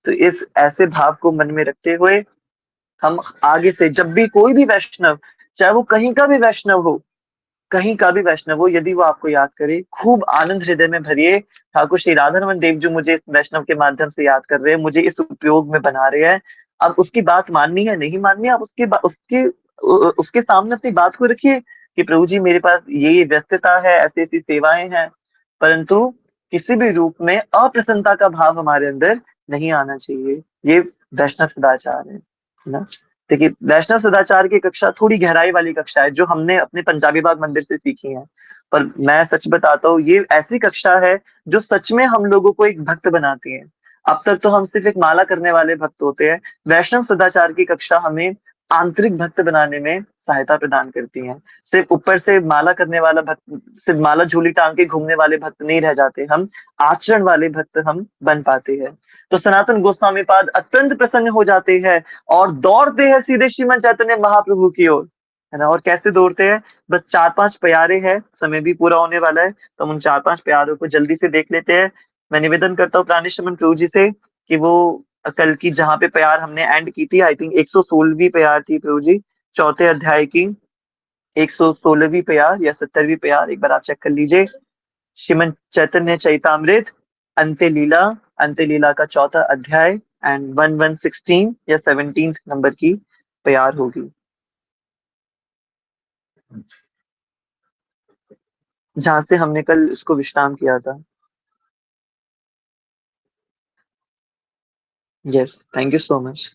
S2: तो इस ऐसे भाव को मन में रखते हुए हम आगे से जब भी कोई भी वैष्णव, चाहे वो कहीं का भी वैष्णव हो, कहीं का भी वैष्णव हो, यदि वो आपको याद करे, खूब आनंद हृदय में भरिए, ठाकुर श्री राधारमन देव जी मुझे इस वैष्णव के माध्यम से याद कर रहे हैं, मुझे इस उपयोग में बना रहे हैं। अब उसकी बात माननी है नहीं माननी है, आप उसके सामने अपनी बात को रखिए कि प्रभु जी मेरे पास ये व्यस्तता है, ऐसी ऐसी सेवाएं हैं, परंतु किसी भी रूप में अप्रसन्नता का भाव हमारे अंदर नहीं आना चाहिए। ये वैष्णव सदाचार है ना। देखिए वैष्णव सदाचार की कक्षा थोड़ी गहराई वाली कक्षा है, जो हमने अपने पंजाबी बाग मंदिर से सीखी है, पर मैं सच बताता हूँ ये ऐसी कक्षा है जो सच में हम लोगों को एक भक्त बनाती है। अब तक तो हम सिर्फ एक माला करने वाले भक्त होते हैं, वैष्णव सदाचार की कक्षा हमें आंतरिक भक्त बनाने में सहायता प्रदान करती है। सिर्फ ऊपर से माला करने वाला भक्त, सिर्फ माला झोली टांग के घूमने वाले भक्त नहीं रह जाते, हम आचरण वाले भक्त हम बन पाते हैं। तो सनातन गोस्वामी पाद अत्यंत प्रसन्न हो जाते हैं और दौड़ते हैं सीधे श्रीमद चैतन्य महाप्रभु की ओर, है ना। और कैसे दौड़ते हैं, बस 4-5 प्यारे हैं, समय भी पूरा होने वाला है, तो हम उन 4-5 प्यारों को जल्दी से देख लेते हैं। मैं निवेदन करता हूँ प्राणेश्वरन प्रभु जी से कि वो कल की जहाँ पे प्यार हमने एंड की थी, आई थिंक 116वीं प्यार थी प्रभु जी, चौथे अध्याय की 116वीं प्यार या 70वीं प्यार, एक बार आप चेक कर लीजिए। श्रीमद चैतन्य चैतामृत अंत्य लीला का चौथा अध्याय एंड 1116 या 17 नंबर की प्यार होगी, जहां से हमने कल इसको विश्राम किया था। Yes, thank you so much.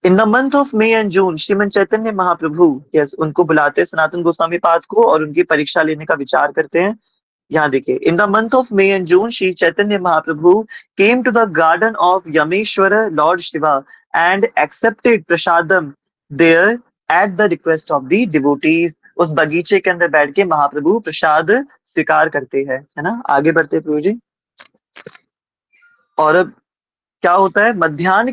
S2: In the month of May and June Shrimad Chaitanya Mahaprabhu, yes, उनको बुलाते हैं सनातन गोस्वामी पाद को और उनकी परीक्षा लेने का विचार करते हैं। यहाँ देखिए, in the month of May and June Shri Chaitanya Mahaprabhu came to the garden of Yameshwar lord Shiva and accepted prasadam there at the request of the devotees. उस बगीचे के अंदर बैठ के महाप्रभु प्रसाद स्वीकार करते हैं, है ना। आगे बढ़ते हैं प्रभु जी। और अब क्या होता है, मध्याह्न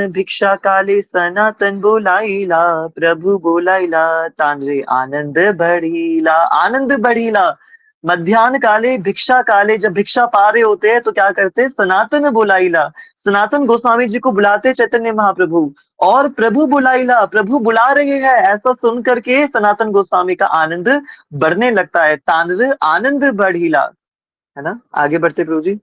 S2: भिक्षा काले सनातन बोलाइला, प्रभु बोलाइला, तांडरे आनंद बढ़ीला। मध्याह्न काले भिक्षा काले, जब भिक्षा पा रहे होते हैं तो क्या करते हैं, सनातन बोलाइला, सनातन गोस्वामी जी को बुलाते चैतन्य महाप्रभु, और प्रभु बुलाइला, प्रभु बुला रहे हैं, ऐसा सुन करके सनातन गोस्वामी का आनंद बढ़ने लगता है, तांडरे आनंद बढ़ीला, है ना। आगे बढ़ते प्रभु जी।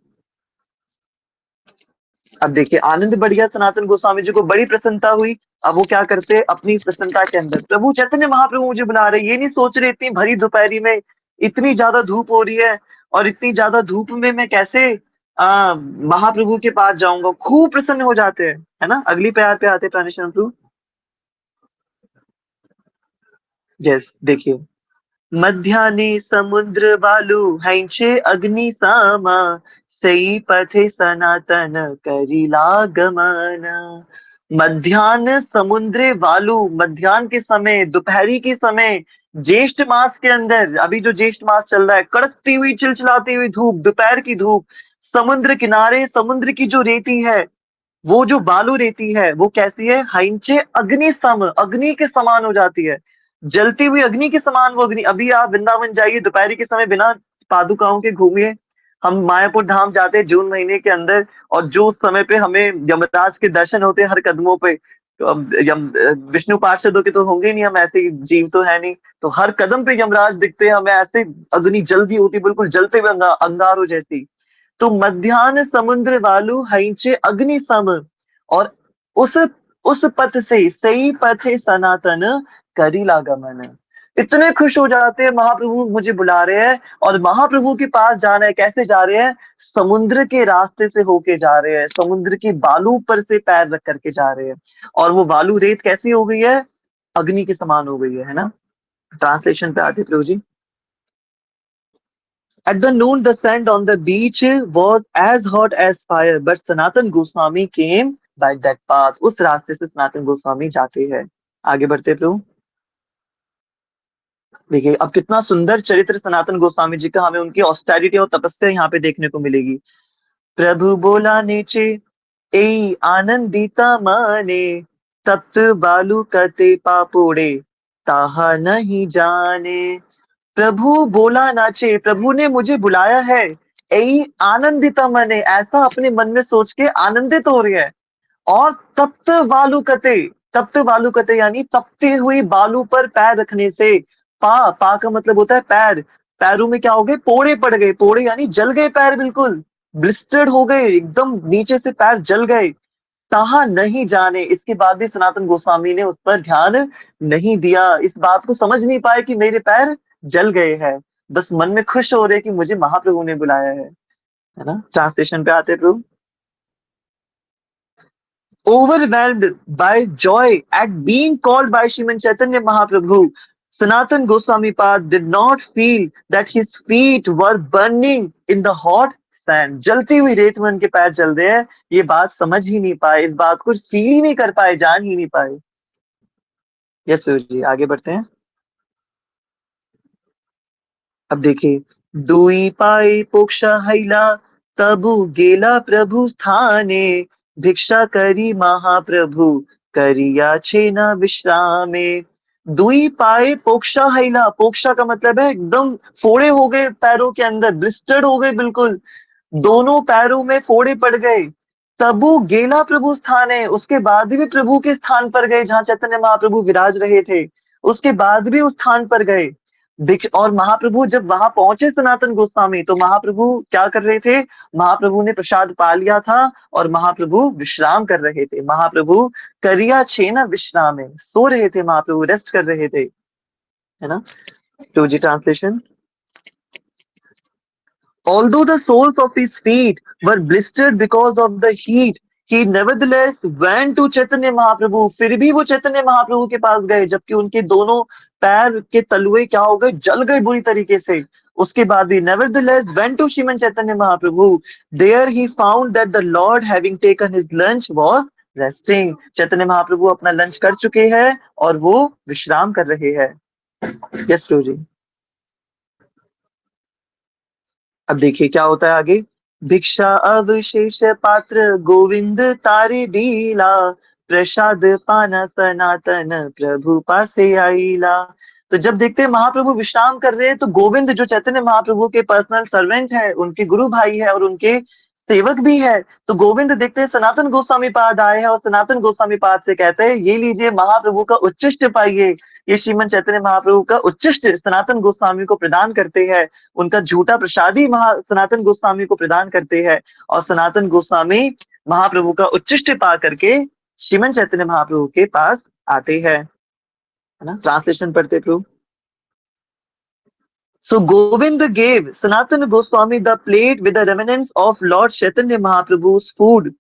S2: अब देखिए, आनंद बढ़ गया, सनातन गोस्वामी जी को बड़ी प्रसन्नता हुई। अब वो क्या करते हैं, अपनी प्रसन्नता के अंदर प्रभु चैतन्य महाप्रभु मुझे बुला रहे, ये नहीं सोच रहे इतनी भरी दोपहरी में, इतनी ज्यादा धूप हो रही है, और इतनी ज्यादा धूप में मैं कैसे महाप्रभु के पास जाऊंगा, खूब प्रसन्न हो जाते हैं, है ना। अगली प्यार पे आते प्राणेश्वर प्रभु। यस, देखिए, मध्याह्ने समुद्र बालू हैंचे अग्नि सामा, सई पथे सनातन करिला गमन। मध्याह्न समुद्र वालू, मध्याह्न के समय, दोपहरी के समय, ज्येष्ठ मास के अंदर, अभी जो ज्येष्ठ मास चल रहा है, कड़कती हुई चिलचिलाती हुई धूप, दोपहर की धूप, समुद्र किनारे समुद्र की जो रेती है, वो जो बालू रेती है, वो कैसी है, हाइंचे अग्नि सम, अग्नि के समान हो जाती है, जलती हुई अग्नि के समान वो अग्नि। अभी आप वृंदावन जाइए दोपहर के समय, बिना पादुकाओं के घूमिए, हम मायापुर धाम जाते हैं जून महीने के अंदर, और जो उस समय पे हमें यमराज के दर्शन होते हैं हर कदमों पे, तो अब विष्णु पार्षदों के तो होंगे ही नहीं, हम ऐसे जीव तो है नहीं, तो हर कदम पे यमराज दिखते हैं हमें, ऐसे अग्नि जल्दी होती, बिल्कुल जलते हुए अंगारों जैसी। तो मध्याह्न समुद्र वालू हईचे अग्नि सम, और उस पथ से, सही पथ है सनातन करिला गमन, इतने खुश हो जाते हैं, महाप्रभु मुझे बुला रहे हैं और महाप्रभु के पास जाना है। कैसे जा रहे हैं? समुद्र के रास्ते से होके जा रहे हैं, समुद्र की बालू पर से पैर रख करके जा रहे हैं। और वो बालू रेत कैसी हो गई है? अग्नि के समान हो गई है ना। ट्रांसलेशन पे आते प्रभु जी। At the noon, the sand on the beach was as hot as fire, but Sanatan Goswami came by that path. उस रास्ते से सनातन गोस्वामी जाते हैं। आगे बढ़ते प्रभु। देखिए अब कितना सुंदर चरित्र सनातन गोस्वामी जी का हमें उनकी ऑस्टेरिटी और तपस्या यहाँ पे देखने को मिलेगी। प्रभु बोला नीचे ए आनंदिता माने, तप्त बालू कते पापोड़े ताहा नहीं जाने। प्रभु बोला नाचे, प्रभु ने मुझे बुलाया है। ऐ आनंदिता मने, ऐसा अपने मन में सोच के आनंदित हो रही है। और तप्त वालुकते यानी तपती हुई बालू पर पैर रखने से, पा का मतलब होता है पैर। पैरों में क्या हो गए? पोड़े पड़ गए। पोड़े यानी जल गए पैर, बिल्कुल ब्लिस्टर्ड हो गए, एकदम नीचे से पैर जल गए। कहा नहीं जाने, इसके बाद भी सनातन गोस्वामी ने उस पर ध्यान नहीं दिया, इस बात को समझ नहीं पाए कि मेरे पैर जल गए हैं। बस मन में खुश हो रहे कि मुझे महाप्रभु ने बुलाया है ना। ट्रांसलेशन पे आते प्रभु। Overwhelmed by joy at being called by Sriman Chaitanya Mahaprabhu, Sanatan Goswami Pad did not feel that his feet were burning in the hot sand. जलती हुई रेत में उनके पैर जल रहे हैं, ये बात समझ ही नहीं पाए, इस बात को फील ही नहीं कर पाए, जान ही नहीं पाए। यस जी, आगे बढ़ते हैं। अब देखिए, दुई पाई पोक्षा हैला तबु गेला प्रभु स्थाने, भिक्षा करी महाप्रभु करिया छे न विश्रामे। दुई पाए पोक्षा हैला, पोक्षा का मतलब है एकदम फोड़े हो गए पैरों के अंदर, ब्लिस्टर्ड हो गए बिल्कुल, दोनों पैरों में फोड़े पड़ गए। तबु गेला प्रभु स्थान है, उसके बाद भी प्रभु के स्थान पर गए जहां चैतन्य महाप्रभु विराज रहे थे, उसके बाद भी उस स्थान पर गए। और महाप्रभु जब वहां पहुंचे सनातन गोस्वामी, तो महाप्रभु क्या कर रहे थे? महाप्रभु ने प्रसाद पा लिया था और महाप्रभु विश्राम कर रहे थे। महाप्रभु करिया छे न विश्राम में सो रहे थे, महाप्रभु रेस्ट कर रहे थे, है ना। टू जी translation. Although the soles of his feet were blistered because of the heat, he nevertheless went to Chaitanya Mahaprabhu. फिर भी वो चैतन्य महाप्रभु के पास गए, जबकि उनके दोनों पैर के तलुए क्या हो गए? जल गए बुरी तरीके से। उसके बाद भी nevertheless went to Shriman Chaitanya Mahaprabhu. There he found that the Lord, having taken his lunch, was resting. Chaitanya Mahaprabhu अपना लंच कर चुके हैं और वो विश्राम कर रहे हैं। यस प्रभु जी। अब देखिए क्या होता है आगे। भिक्षा अवशेष पात्र गोविंद तारे दीला, प्रसाद पाना सनातन प्रभु पासे आईला। तो जब देखते हैं महाप्रभु विश्राम कर रहे हैं, तो गोविंद जो चैतन्य महाप्रभु के पर्सनल सर्वेंट है, उनके गुरु भाई है और उनके सेवक भी है, तो गोविंद देखते हैं सनातन गोस्वामी पाद आए हैं और सनातन गोस्वामी पाद से कहते हैं ये लीजिए महाप्रभु का उच्चिष्ट पाइए। ये श्रीमन चैतन्य महाप्रभु का उच्चिष्ट सनातन गोस्वामी को प्रदान करते हैं, उनका झूठा प्रसादी सनातन गोस्वामी को प्रदान करते हैं और सनातन गोस्वामी महाप्रभु का उच्चिष्ट पा करके श्रीमन चैतन्य महाप्रभु के पास आते हैं, है ना। ट्रांसलेशन पढ़ते प्रभु। So Govind gave Sanatana Goswami the plate with the remnants of Lord Chaitanya Mahaprabhu's food.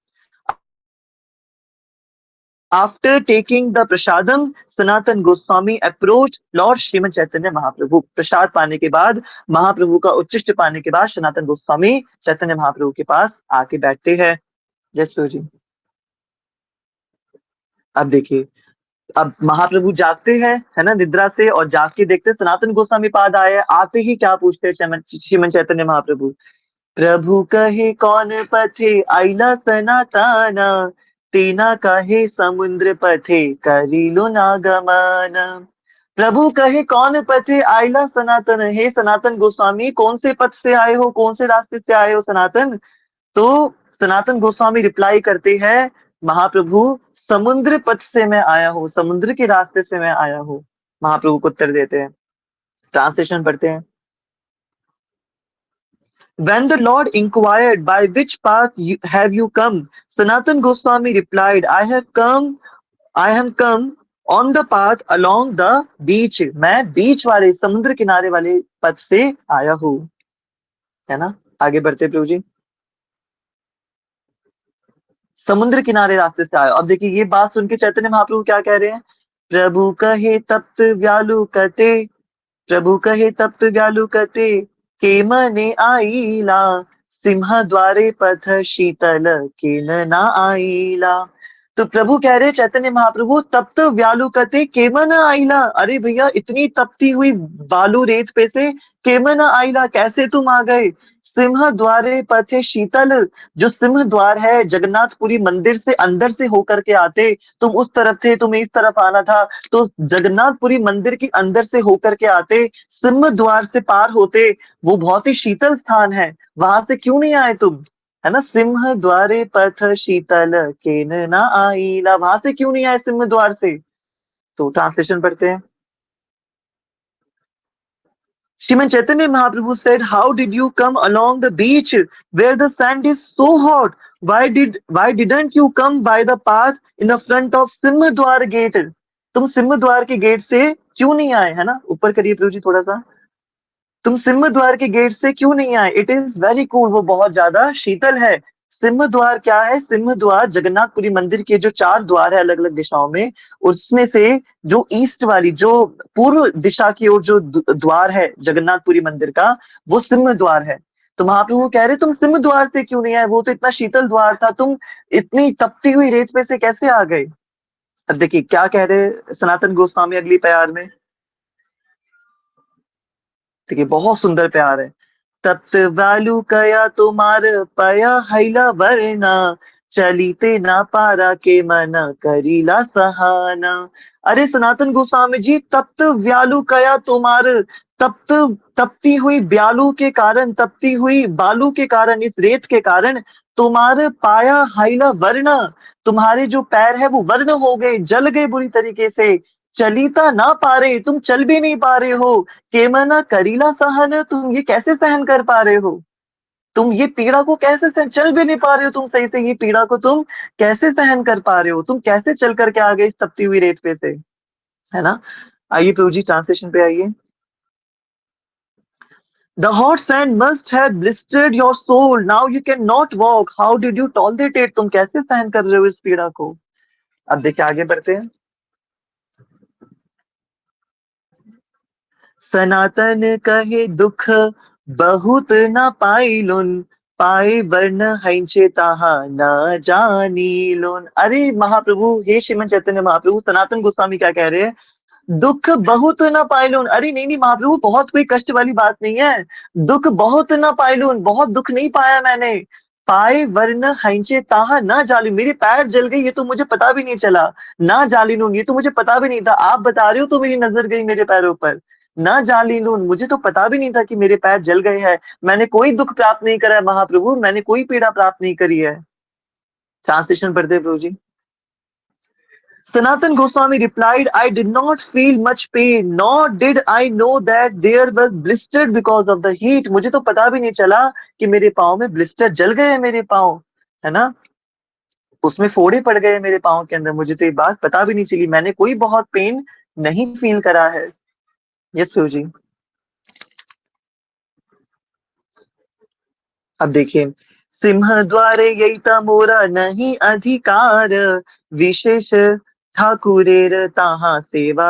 S2: After taking the prasadam, Sanatan Goswami approached Lord Srimad Chaitanya Mahaprabhu. प्रसाद पाने के बाद, महाप्रभु का उच्चिष्ट पाने के बाद, सनातन गोस्वामी चैतन्य महाप्रभु के पास आके बैठते हैं। जय प्रभु जी। अब देखिए, अब महाप्रभु जागते हैं, है ना, निद्रा से, और जाग के देखते सनातन गोस्वामी पाद आए। आते ही क्या पूछते हैं श्रीमन चैतन्य महाप्रभु? प्रभु कहे कौन पथे आइला सनातन, तेना कहे समुद्र पथे करीलो नागमन। प्रभु कहे कौन पथे आइला सनातन, हे सनातन गोस्वामी कौन से पथ से आए हो, कौन से रास्ते से आए हो सनातन? तो सनातन गोस्वामी रिप्लाई करते हैं, महाप्रभु समुद्र पथ से मैं आया हूँ, समुद्र के रास्ते से मैं आया हूँ। महाप्रभु को उत्तर देते हैं। ट्रांसलेशन पढ़ते हैं। When the Lord inquired, by which path have you come? Sanatan Goswami replied, I am come on the path along the beach, मैं बीच वाले समुद्र किनारे वाले पथ से आया हूँ, है ना। आगे बढ़ते प्रभु जी, समुद्र किनारे रास्ते से आया। अब देखिए ये बात सुन के चैतन्य महाप्रभु क्या कह रहे हैं, प्रभु कहे तप्त व्यालु कते, प्रभु कहे तप्त व्यालु कते, के मने आईला, सिंह द्वारे पथ शीतल किन ना आईला। तो प्रभु कह रहे चैतन्य महाप्रभु, तप्त व्यालु कते केमन आईला, अरे भैया इतनी तपती हुई बालू रेत पे से केमन आईला, कैसे तुम आ गए। सिंह द्वारे पथे शीतल, जो सिंह द्वार है जगन्नाथपुरी मंदिर से अंदर से होकर के आते, तुम उस तरफ थे, तुम्हें इस तरफ आना था, तो जगन्नाथपुरी मंदिर के अंदर से होकर के आते, सिंह द्वार से पार होते, वो बहुत ही शीतल स्थान है, वहां से क्यों नहीं आए तुम, है ना। सिंह द्वारे पथ शीतल केन ना आईला, वहां से क्यों नहीं आए सिंह द्वार से। तो ट्रांसलेशन पढ़ते हैं। Sriman Chaitanya Mahaprabhu said, "How did you come along the beach where the sand is so hot? Why didn't you come by the path in the front of Simhadwar gate?" तुम सिंहद्वार के गेट से क्यों नहीं आए, है ना। ऊपर करिए प्रभु जी थोड़ा सा, तुम सिंह द्वार के गेट से क्यों नहीं आए। इट इज वेरी कूल, वो बहुत ज्यादा शीतल है। सिंह द्वार क्या है, सिंह द्वार जगन्नाथपुरी मंदिर के जो 4 द्वार है अलग अलग दिशाओं में, उसमें से जो ईस्ट वाली, जो पूर्व दिशा की ओर जो द्वार है जगन्नाथपुरी मंदिर का, वो सिंह द्वार है। तो महाप्रभु कह रहे तुम सिंह द्वार से क्यों नहीं आए, वो तो इतना शीतल द्वार था, तुम इतनी तपती हुई रेत पे से कैसे आ गए। अब देखिए क्या कह रहे सनातन गोस्वामी अगली प्यार में, देखिए बहुत सुंदर प्यार है। तप्त वालु कया तुम्हार पया हैला वरना, चलीते ना पारा के मना करीला सहाना। अरे सनातन गोस्वामी जी, तप्त व्यालु कया तुम्हार, तप्त तपती हुई ब्यालू के कारण, तपती हुई बालू के कारण, इस रेत के कारण, तुम्हारे पाया हाइला वर्ण, तुम्हारे जो पैर है वो वर्ण हो गए, जल गए बुरी तरीके से। चलीता ना पा रहे, तुम चल भी नहीं पा रहे हो। केमना करीला सहन, तुम ये कैसे सहन कर पा रहे हो, तुम ये पीड़ा को कैसे सहन, चल भी नहीं पा रहे हो तुम सही से, ये पीड़ा को तुम कैसे सहन कर पा रहे हो, तुम कैसे चल करके आ गए इस तपती हुई रेत पे से, है ना। आइए प्रभु जी ट्रांसलेशन पे आइए। The hot sand must have blistered your soul. Now you cannot walk. How did you tolerate it? तुम कैसे सहन कर रहे हो इस पीड़ा को। अब देखिए आगे बढ़ते हैं। सनातन कहे दुख बहुत न पाइलुन, पाए वर्ण हैंचे ताहा न जानी लुन। अरे महाप्रभु, हे श्रीमन चैतन्य महाप्रभु, सनातन गोस्वामी क्या कह रहे हैं, दुख बहुत ना पाइलून। अरे नहीं नहीं महाप्रभु, बहुत कोई कष्ट वाली बात नहीं है। दुख बहुत ना पाइलून, बहुत दुख नहीं पाया मैंने। पाए वर्ण हैंचे ताहा ना जाली, मेरे पैर जल गए ये तो मुझे पता भी नहीं चला। ना जालिनून, ये तो मुझे पता भी नहीं था, आप बता रहे हो तो मेरी नजर गई मेरे पैरों पर। ना जालिनून, मुझे तो पता भी नहीं था कि मेरे पैर जल गए हैं। मैंने कोई दुख प्राप्त नहीं करा है महाप्रभु, मैंने कोई पीड़ा प्राप्त नहीं करी है। ट्रांसलेशन पढ़ते प्रभु जी। Sanatan Goswami replied, I did not feel much pain, nor did I know that there was blistered because of the heat. मुझे तो पता भी नहीं चला कि मेरे पाँव में ब्लिस्टर जल गए हैं, मेरे पाँव, है ना, उसमें फोड़े पड़ गए मेरे पाँव के अंदर, मुझे तो ये बात पता भी नहीं चली, मैंने कोई बहुत पेन नहीं फील करा है। यस प्रभु जी। अब देखिए, सिंह द्वारे यही मोरा नहीं अधिकार, विशेष ठाकुरेर ताहा सेवा,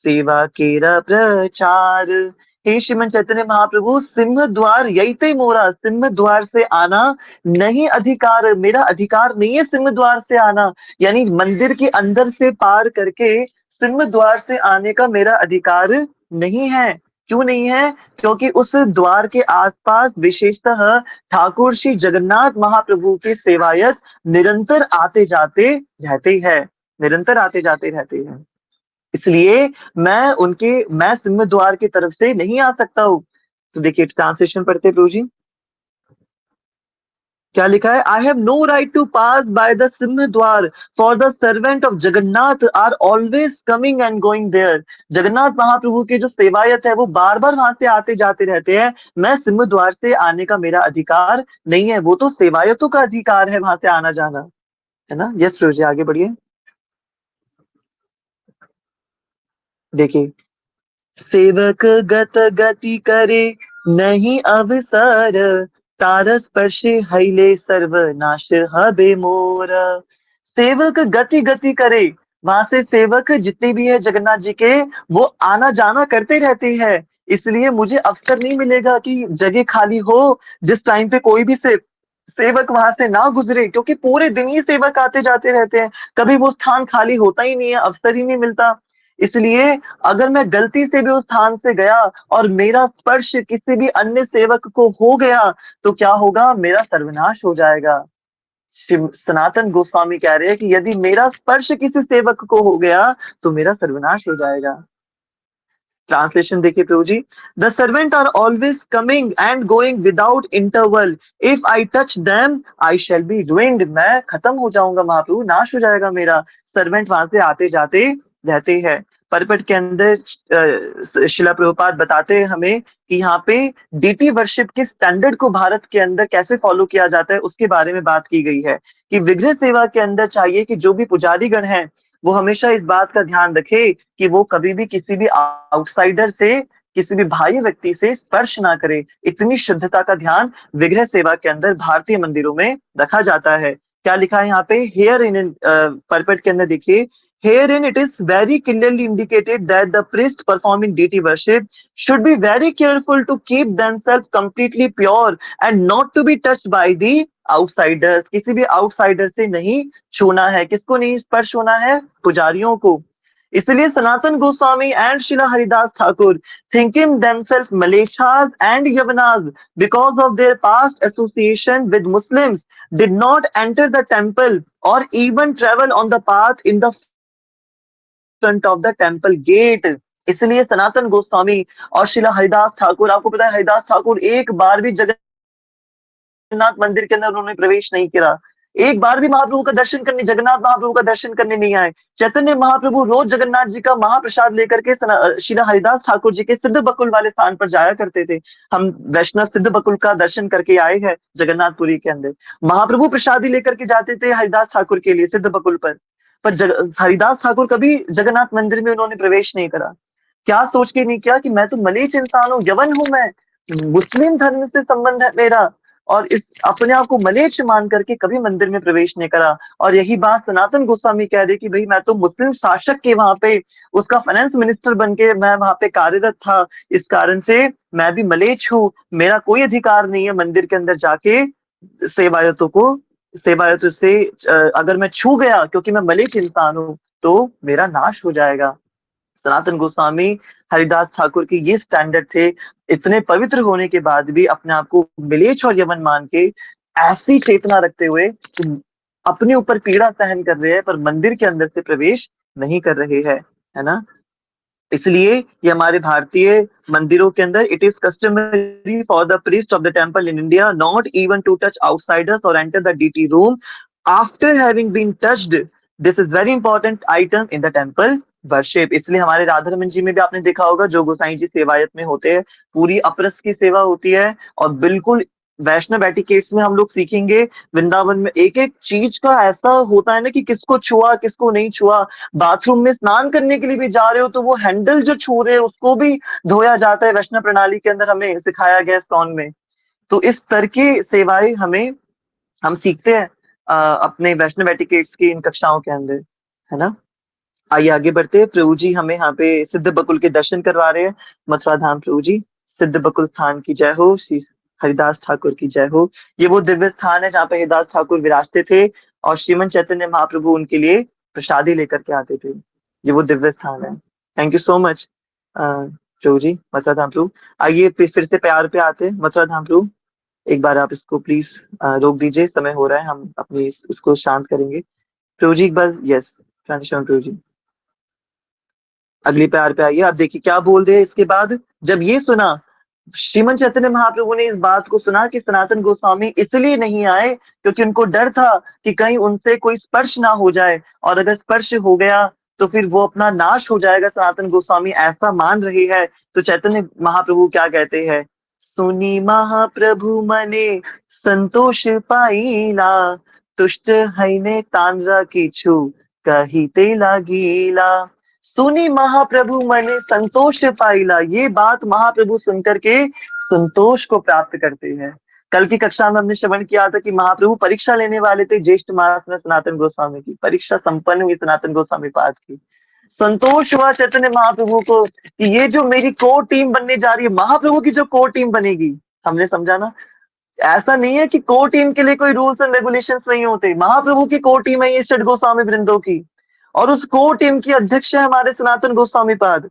S2: सेवा केरा प्रचार। हे श्रीमन चैतन्य महाप्रभु, सिंह द्वार यही मोरा, सिंह द्वार से आना नहीं अधिकार, मेरा अधिकार नहीं है सिंह द्वार से आना, यानी मंदिर के अंदर से पार करके सिंह द्वार से आने का मेरा अधिकार नहीं है। क्यों नहीं है, क्योंकि उस द्वार के आसपास विशेषतः ठाकुर श्री जगन्नाथ महाप्रभु के सेवायत निरंतर आते जाते रहते हैं, निरंतर आते जाते रहते हैं, इसलिए मैं सिंह द्वार की तरफ से नहीं आ सकता हूँ। तो देखिए ट्रांसलेशन पढ़ते प्रभु जी, क्या लिखा है, I have no right to pass by the Simha Dwar, for the servant of Jagannath are always coming and going there. Jagannath Mahaprabhu के जो सेवायत है वो बार बार वहां से आते जाते रहते हैं, मैं सिंह द्वार से आने का मेरा अधिकार नहीं है, वो तो सेवायतों का अधिकार है वहां से आना जाना, है ना। यस प्रभु जी आगे बढ़िए। देखिए, सेवक गत गति करे नहीं अवसर, तार स्पर्श हईले सर्वनाश हबे मोर। सेवक गति गति करे, वहां से सेवक जितने भी है जगन्नाथ जी के, वो आना जाना करते रहते हैं, इसलिए मुझे अवसर नहीं मिलेगा कि जगह खाली हो जिस टाइम पे कोई भी सेवक वहां से ना गुजरे, क्योंकि पूरे दिन ही सेवक आते जाते रहते हैं, कभी वो स्थान खाली होता ही नहीं है, अवसर ही नहीं मिलता। इसलिए अगर मैं गलती से भी उस स्थान से गया और मेरा स्पर्श किसी भी अन्य सेवक को हो गया, तो क्या होगा, मेरा सर्वनाश हो जाएगा। सनातन गोस्वामी कह रहे हैं कि यदि मेरा स्पर्श किसी सेवक को हो गया तो मेरा सर्वनाश हो जाएगा। ट्रांसलेशन देखिए Prabhu ji, the servant are always coming and going without interval, if I touch them I shall be ruined, मैं खत्म हो जाऊंगा महाप्रभु, नाश हो जाएगा मेरा। सर्वेंट वहां से आते जाते रहते हैं। परपट के अंदर शिला प्रभुपाद बताते हैं हमें कि यहाँ पे डीटी वर्शिप की स्टैंडर्ड को भारत के अंदर कैसे फॉलो किया जाता है, उसके बारे में बात की गई है कि विग्रह सेवा के अंदर चाहिए कि जो भी पुजारीगण हैं वो हमेशा इस बात का ध्यान रखे कि वो कभी भी किसी भी आउटसाइडर से, किसी भी बाह्य व्यक्ति से स्पर्श ना करे। इतनी शुद्धता का ध्यान विग्रह सेवा के अंदर भारतीय मंदिरों में रखा जाता है। क्या लिखा है यहाँ पे, हेयर इन परपट के अंदर देखिए, herein it is very clearly indicated that the priest performing deity worship should be very careful to keep themselves completely pure and not to be touched by the outsiders, किसी भी outsider से नहीं छूना है। किसको नहीं स्पर्श होना है, पुजारियों को। इसलिए Sanatana Goswami and Srila Haridas Thakur, thinking themselves Malechas and Yavanas because of their past association with Muslims, did not enter the temple or even travel on the path in the front of the temple gate। इसलिए सनातन गोस्वामी और श्रीला हरिदास ठाकुर, आपको पता है हरिदास ठाकुर एक बार भी जगन्नाथ मंदिर के अंदर उन्होंने प्रवेश नहीं किया, एक बार भी महाप्रभु का दर्शन करने, जगन्नाथ महाप्रभु का दर्शन करने नहीं आए। चैतन्य महाप्रभु रोज जगन्नाथ जी का महाप्रसाद लेकर के श्रीला हरिदास ठाकुर जी के सिद्ध बकुल वाले स्थान पर जाया करते थे। हम वैष्णव सिद्ध बकुल का दर्शन करके आए हैं जगन्नाथपुरी के अंदर, महाप्रभु प्रसादी लेकर के जाते थे हरिदास ठाकुर के लिए सिद्ध बकुल पर हरिदास ठाकुर कभी जगन्नाथ मंदिर में उन्होंने प्रवेश नहीं करा। क्या सोच के नहीं किया कि मैं तो मलेच्छ इंसान हूँ, यवन हूं, मैं मुस्लिम धर्म से संबंध है मेरा, और इस अपने आप को मलेच्छ मान करके कभी मंदिर में प्रवेश नहीं करा। और यही बात सनातन गोस्वामी कह रहे कि भाई मैं तो मुस्लिम शासक के वहां पे उसका फाइनेंस मिनिस्टर बन के मैं वहां पे कार्यरत था, इस कारण से मैं भी मलेच्छ हूँ, मेरा कोई अधिकार नहीं है मंदिर के अंदर जाके सेवायतों को, सेवायतों से अगर मैं छू गया क्योंकि मैं मलेच्छ इंसान हूँ तो मेरा नाश हो जाएगा। सनातन गोस्वामी हरिदास ठाकुर की ये स्टैंडर्ड थे, इतने पवित्र होने के बाद भी अपने आप को मिलेच्छ और यवन मान के ऐसी चेतना रखते हुए अपने ऊपर पीड़ा सहन कर रहे हैं पर मंदिर के अंदर से प्रवेश नहीं कर रहे हैं, है ना। इसलिए ये हमारे भारतीय मंदिरों के अंदर it is customary for the priest of the temple in India not even to touch outsiders और enter the deity room after having been touched, this is very important item in the temple worship. इसलिए हमारे राधा रमन जी में भी आपने देखा होगा जो गोसाई जी सेवायत में होते हैं, पूरी अपरस की सेवा होती है, और बिल्कुल वैष्णव एटिकेट्स में हम लोग सीखेंगे वृंदावन में एक एक चीज का ऐसा होता है ना कि किसको छुआ किसको नहीं छुआ। बाथरूम में स्नान करने के लिए भी जा रहे हो तो वो हैंडल जो छू रहे हैं उसको भी धोया जाता है, वैष्णव प्रणाली के अंदर हमें सिखाया गया स्कॉन में। तो इस तरह की सेवाएं हम सीखते हैं अपने वैष्णव एटिकेट्स की इन कक्षाओं के अंदर, है ना। आइए आगे बढ़ते हैं। प्रभु जी हमें यहाँ पे सिद्ध बकुल के दर्शन करवा रहे हैं, मथुरा धाम। प्रभु जी सिद्ध बकुल स्थान की जय हो, श्री हरिदास ठाकुर की जय हो। ये वो दिव्य स्थान है जहाँ पे हरिदास ठाकुर विराजते थे और श्रीमन चैतन्य महाप्रभु उनके लिए प्रसादी लेकर के आते थे। ये वो दिव्य स्थान है। थैंक यू सो मच प्रभु जी, मथुरा धाम प्रभु। आइए फिर से प्यार पे आते हैं मथुरा धाम प्रभु। एक बार आप इसको प्लीज रोक दीजिए, समय हो रहा है, हम अपनी उसको शांत करेंगे। प्रभु जी एक बार यस ट्रांजिशन। प्रभु जी अगली प्यार पे आइए। आप देखिए क्या बोल रहे हैं इसके बाद, जब ये सुना श्रीमन चैतन्य महाप्रभु ने, इस बात को सुना कि सनातन गोस्वामी इसलिए नहीं आए क्योंकि उनको डर था कि कहीं उनसे कोई स्पर्श ना हो जाए, और अगर स्पर्श हो गया तो फिर वो अपना नाश हो जाएगा, सनातन गोस्वामी ऐसा मान रहे हैं। तो चैतन्य महाप्रभु क्या कहते हैं, सुनी महाप्रभु मने संतोष पाईला, तुष्ट हईने तांद्रा किछु कहिते लागीला। सुनी महाप्रभु मने संतोष पाइला। ये बात महाप्रभु सुनकर के संतोष को प्राप्त करते हैं। कल की कक्षा में हमने श्रवण किया था कि महाप्रभु परीक्षा लेने वाले थे ज्येष्ठ मास में सनातन गोस्वामी की। परीक्षा संपन्न हुई सनातन गोस्वामी पाद की। संतोष हुआ चैतन्य महाप्रभु को कि ये जो मेरी कोर टीम बनने जा रही है, महाप्रभु की जो कोर टीम बनेगी, हमने समझा ना, ऐसा नहीं है कि कोर टीम के लिए कोई रूल्स एंड रेगुलेशंस नहीं होते। महाप्रभु की कोर टीम है ये षट गोस्वामी वृंदों की, और उस कोर टीम की अध्यक्ष है हमारे सनातन गोस्वामी पाद।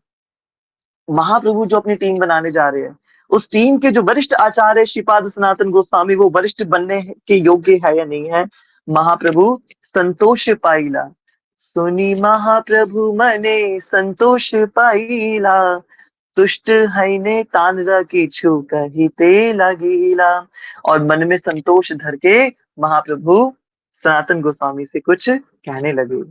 S2: महाप्रभु जो अपनी टीम बनाने जा रहे हैं, उस टीम के जो वरिष्ठ आचार्य श्रीपाद सनातन गोस्वामी, वो वरिष्ठ बनने के योग्य है या नहीं है। महाप्रभु संतोष पाइला, सुनी महाप्रभु मने संतोष पाइला, तुष्ट है तान रखी छू कहिते लगीला। और मन में संतोष धर के महाप्रभु सनातन गोस्वामी से कुछ कहने लगे।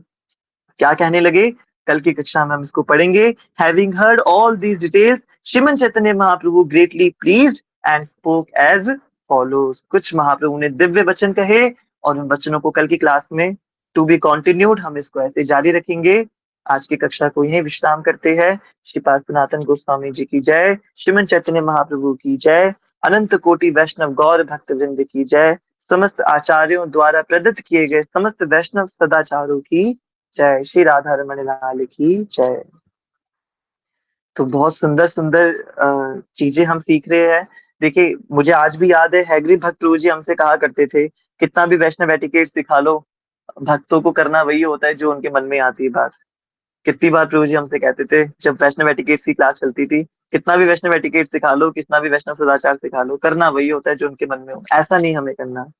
S2: क्या कहने लगे, कल की कक्षा में हम इसको पढ़ेंगे। Having heard all these details, Shriman Chaitanya Mahaprabhu greatly pleased and spoke as follows. कुछ महाप्रभु ने दिव्य वचन कहे, और उन वचनों को कल की क्लास में टू बी कंटिन्यूड, हम इसको ऐसे जारी रखेंगे। आज की कक्षा को यही विश्राम करते हैं। श्रीपाद सनातन गोस्वामी जी की जय, श्रीमन चैतन्य महाप्रभु की जय, अनंत कोटि वैष्णव गौर भक्त वृंद की जय, समस्त आचार्यों द्वारा प्रदत्त किए गए समस्त वैष्णव सदाचारों की जय, श्री राधा रमण लाल की जय। तो बहुत सुंदर सुंदर चीजें हम सीख रहे हैं। देखिए, मुझे आज भी याद है हैग्री भक्त प्रभु जी हमसे कहा करते थे, कितना भी वैष्णव एटिकेट सिखा लो, भक्तों को करना वही होता है जो उनके मन में आती है बात। कितनी बार प्रभु जी हमसे कहते थे जब वैष्णव एटिकेट्स की क्लास चलती थी, कितना भी वैष्णव एटिकेट सिखा लो, कितना भी वैष्णव सदाचार सिखा लो, करना वही होता है जो उनके मन में हो, ऐसा नहीं हमें करना।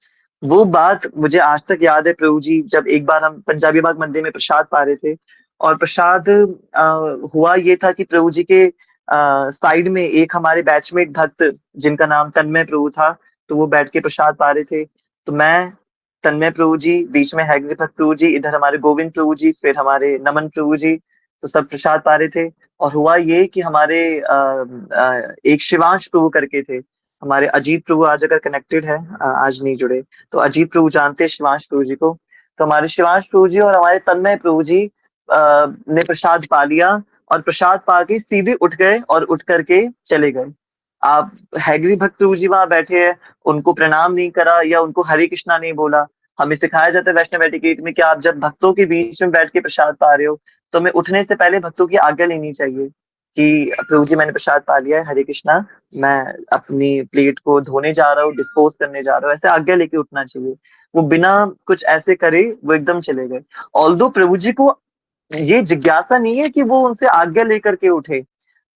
S2: वो बात मुझे आज तक याद है प्रभु जी, जब एक बार हम पंजाबी बाग मंदिर में प्रसाद पा रहे थे, और प्रसाद हुआ ये था कि प्रभु जी के साइड में एक हमारे बैचमेट भक्त जिनका नाम तन्मय प्रभु था, तो वो बैठ के प्रसाद पा रहे थे। तो मैं, तन्मय प्रभु जी, बीच में हैग्री भक्त प्रभु जी, इधर हमारे गोविंद प्रभु जी, फिर हमारे नमन प्रभु जी, तो सब प्रसाद पा रहे थे। और हुआ ये कि हमारे एक शिवांश प्रभु करके थे, हमारे अजीत प्रभु आज अगर कनेक्टेड है, आज नहीं जुड़े, तो अजीत प्रभु जानते हैं शिवांश प्रभु जी को। तो हमारे शिवांश प्रभु जी और हमारे तन्मय प्रभु जी ने प्रसाद पा लिया, और प्रसाद पा के सीधे उठ गए और उठ करके चले गए। आप हैग्री भक्त प्रभु जी वहां बैठे हैं, उनको प्रणाम नहीं करा या उनको हरे कृष्णा नहीं बोला। हमें सिखाया जाता है वैष्णव एटिकेट में कि आप जब भक्तों के बीच में बैठ के प्रसाद पा रहे हो, तो हमें उठने से पहले भक्तों की आज्ञा लेनी चाहिए कि प्रभु जी मैंने प्रसाद पा लिया है, हरे कृष्णा, मैं अपनी प्लेट को धोने जा रहा हूँ, डिस्पोज करने जा रहा हूँ, ऐसे आज्ञा लेके उठना चाहिए। वो बिना कुछ ऐसे करे वो एकदम चले गए। ऑल्दो प्रभु जी को ये जिज्ञासा नहीं है कि वो उनसे आज्ञा लेकर के उठे,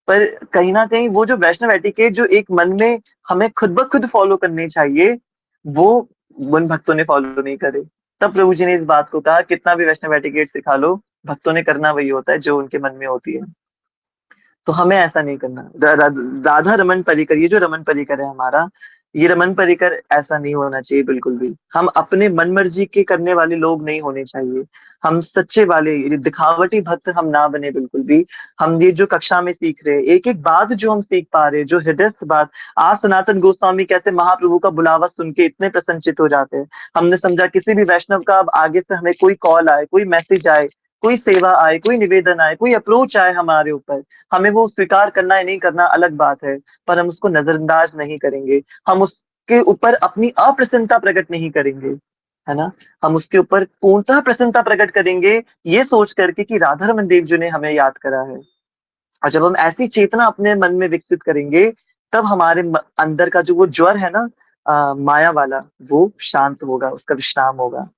S2: पर कहीं ना कहीं वो जो वैष्णव एटिकेट जो एक मन में हमें खुद ब खुद फॉलो करने चाहिए, वो उन भक्तों ने फॉलो नहीं करे। तब प्रभु जी ने इस बात को कहा, कितना भी वैष्णव एटिकेट सिखा लो, भक्तों ने करना वही होता है जो उनके मन में होती है। तो हमें ऐसा नहीं करना। राधा रमन परिकर, ये जो रमन परिकर है हमारा, ये रमन परिकर ऐसा नहीं होना चाहिए बिल्कुल भी। हम अपने मन मर्जी के करने वाले लोग नहीं होने चाहिए। हम सच्चे वाले, ये दिखावटी भक्त हम ना बने बिल्कुल भी। हम ये जो कक्षा में सीख रहे हैं, एक एक बात जो हम सीख पा रहे हैं, जो हृदयस्थ बात, आज सनातन गोस्वामी कैसे महाप्रभु का बुलावा सुन के इतने प्रसन्नचित हो जाते हैं। हमने समझा किसी भी वैष्णव का अब आगे से हमें कोई कॉल आए, कोई मैसेज आए, कोई सेवा आए, कोई निवेदन आए, कोई अप्रोच आए हमारे ऊपर, हमें वो स्वीकार करना है नहीं करना अलग बात है, पर हम उसको नजरअंदाज नहीं करेंगे। हम उसके ऊपर अपनी अप्रसन्नता प्रकट नहीं करेंगे, है ना। हम उसके ऊपर पूर्णतः प्रसन्नता प्रकट करेंगे, ये सोच करके कि राधा रमन देव जी ने हमें याद करा है। और जब हम ऐसी चेतना अपने मन में विकसित करेंगे, तब हमारे अंदर का जो वो ज्वर है ना, माया वाला, वो शांत होगा, उसका विश्राम होगा।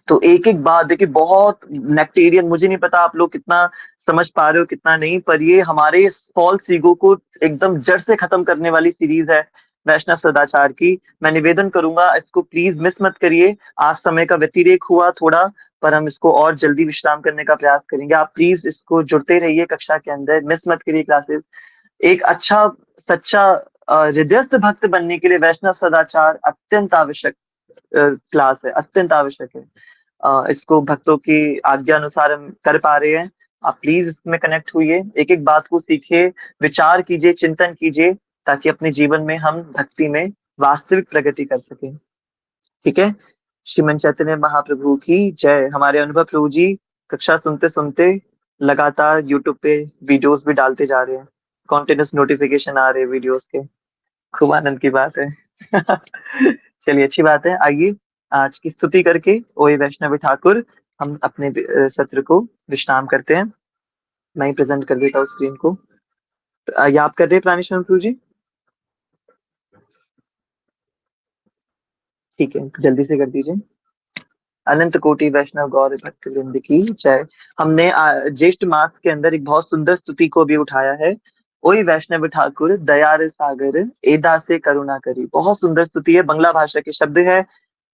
S2: तो एक एक बात देखिए, बहुत नेक्टेरियन, मुझे नहीं पता आप लोग कितना समझ पा रहे हो कितना नहीं, पर ये हमारे फॉल्स ईगो को एकदम जड़ से खत्म करने वाली सीरीज है वैष्णव सदाचार की। मैं निवेदन करूंगा, इसको प्लीज मिस मत करिए। आज समय का व्यतिरेक हुआ थोड़ा, पर हम इसको और जल्दी विश्राम करने का प्रयास करेंगे। आप प्लीज इसको जुड़ते रहिए कक्षा के अंदर, मिस मत करिए क्लासेस। एक अच्छा सच्चा हृदयस्थ भक्त बनने के लिए वैष्णव सदाचार अत्यंत आवश्यक क्लास है, अत्यंत आवश्यक है। इसको भक्तों की आज्ञा अनुसार हम कर पा रहे हैं। आप प्लीज इसमें कनेक्ट हुइए, एक एक बात को सीखिए, विचार कीजिए, चिंतन कीजिए, ताकि अपने जीवन में हम भक्ति में वास्तविक प्रगति कर सकें। ठीक है। श्रीमन चैतन्य महाप्रभु की जय। हमारे अनुभव प्रभु जी कक्षा सुनते सुनते लगातार यूट्यूब पे वीडियोस भी डालते जा रहे हैं, कॉन्टिन्यूस नोटिफिकेशन आ रहे हैं वीडियोस के। खूब आनंद की बात है। चलिए, अच्छी बात है। आइए आज की स्तुति करके ओए वैष्णवी ठाकुर हम अपने सत्र को विश्राम करते हैं। मैं ही प्रेजेंट कर देता हूँ स्क्रीन को। ये आप कर रहे हैं प्राणेश्वर प्रभु जी? ठीक है, जल्दी से कर दीजिए। अनंत कोटि वैष्णव गौर भक्त वृंद की जय। हमने ज्येष्ठ मास के अंदर एक बहुत सुंदर स्तुति को भी उठाया है। ओई वैष्णव ठाकुर दयार सागर एदा से करुणा करी। बहुत सुंदर स्तुति है, बंगला भाषा के शब्द है।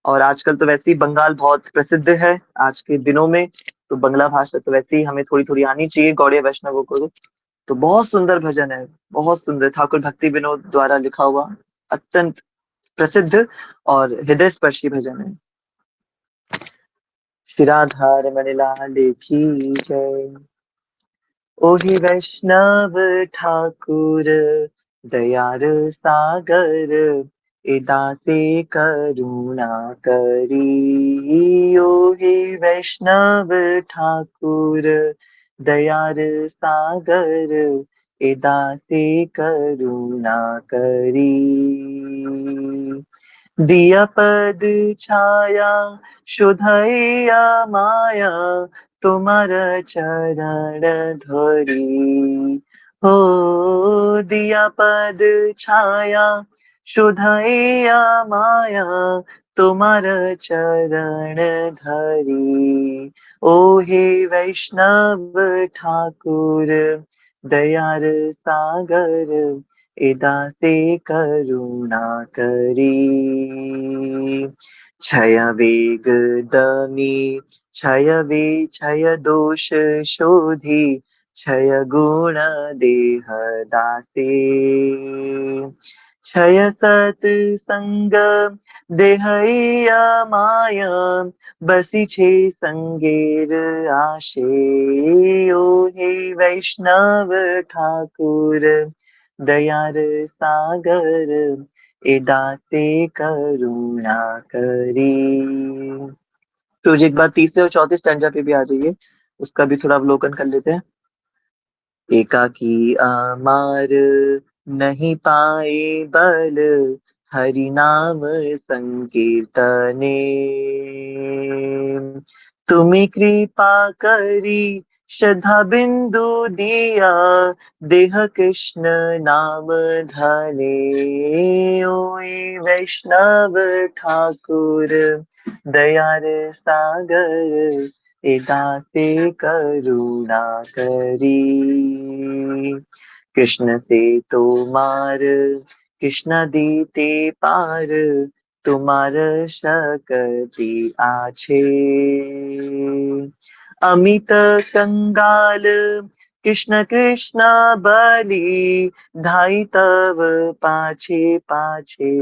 S2: और आजकल तो वैसे ही बंगाल बहुत प्रसिद्ध है आज के दिनों में, तो बंगला भाषा तो वैसे ही हमें थोड़ी थोड़ी आनी चाहिए गौड़ीय वैष्णवों को। तो बहुत सुंदर भजन है, बहुत सुंदर, ठाकुर भक्ति विनोद द्वारा लिखा हुआ अत्यंत प्रसिद्ध और हृदय स्पर्शी भजन है। श्री राधा रमण लाल की जय। ओहि वैष्णव ठाकुर दयार सागर एदा से करुणा करी। ओहि वैष्णव ठाकुर दयार सागर एदा से करुणा करी। दिया पद छाया शुधैया माया तुम्हार चरण धरी। हो दिया पद छाया शुधैया माया तुम्हार चरण धरी। ओ हे वैष्णव ठाकुर दयार सागर एदा से करुणा करी। क्षय वेग दमी क्षय क्षय दोष शोधी क्षय गुण देह दासे। क्षय सत संग देहैया माया बसी छे संगेर आशे। ओ हे वैष्णव ठाकुर दयार सागर एदा से करुणा करी। तो एक बार 30 और 34 स्टैंजा पे भी आ जाइए, उसका भी थोड़ा अवलोकन कर लेते हैं। एकाकी अमार नहीं पाए बल हरि नाम संकीर्तने। तुम्हें कृपा करी श्रद्धा बिंदु दिया देह कृष्ण नाम धने। ओए वैष्णव ठाकुर दयार सागर एदा से करुणा करी। कृष्ण से तुम्हार कृष्ण दीते पार तुम्हार शक्ति आछे। अमित कंगाल कृष्ण कृष्ण बलि धाई तव पाछे पाछे।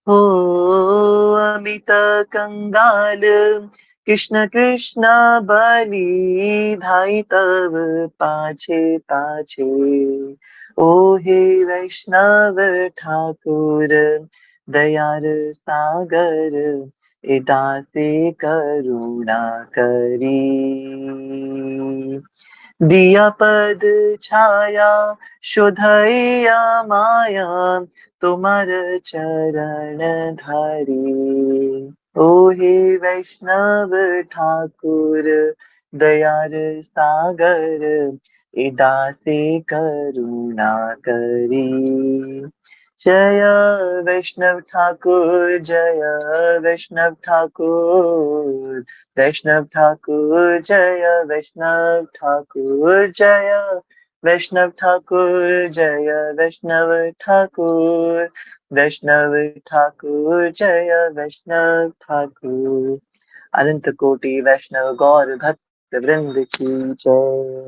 S2: हो अमित कंगाल कृष्ण कृष्ण बलि धाई तव पाछे पाछे। ओ हे वैष्णव ठाकुर दयार सागर एदा से करुणा करी। दिया पद छाया शुधैया माया तुम्हार चरण धरी। ओ हे वैष्णव ठाकुर दयार सागर एदा से करुणा करी। जय वैष्णव ठाकुर जय वैष्णव ठाकुर। वैष्णव ठाकुर जय वैष्णव ठाकुर जय वैष्णव ठाकुर जय वैष्णव ठाकुर। वैष्णव ठाकुर जय वैष्णव ठाकुर। अनंत कोटि वैष्णव गौर भक्त वृंद की जय।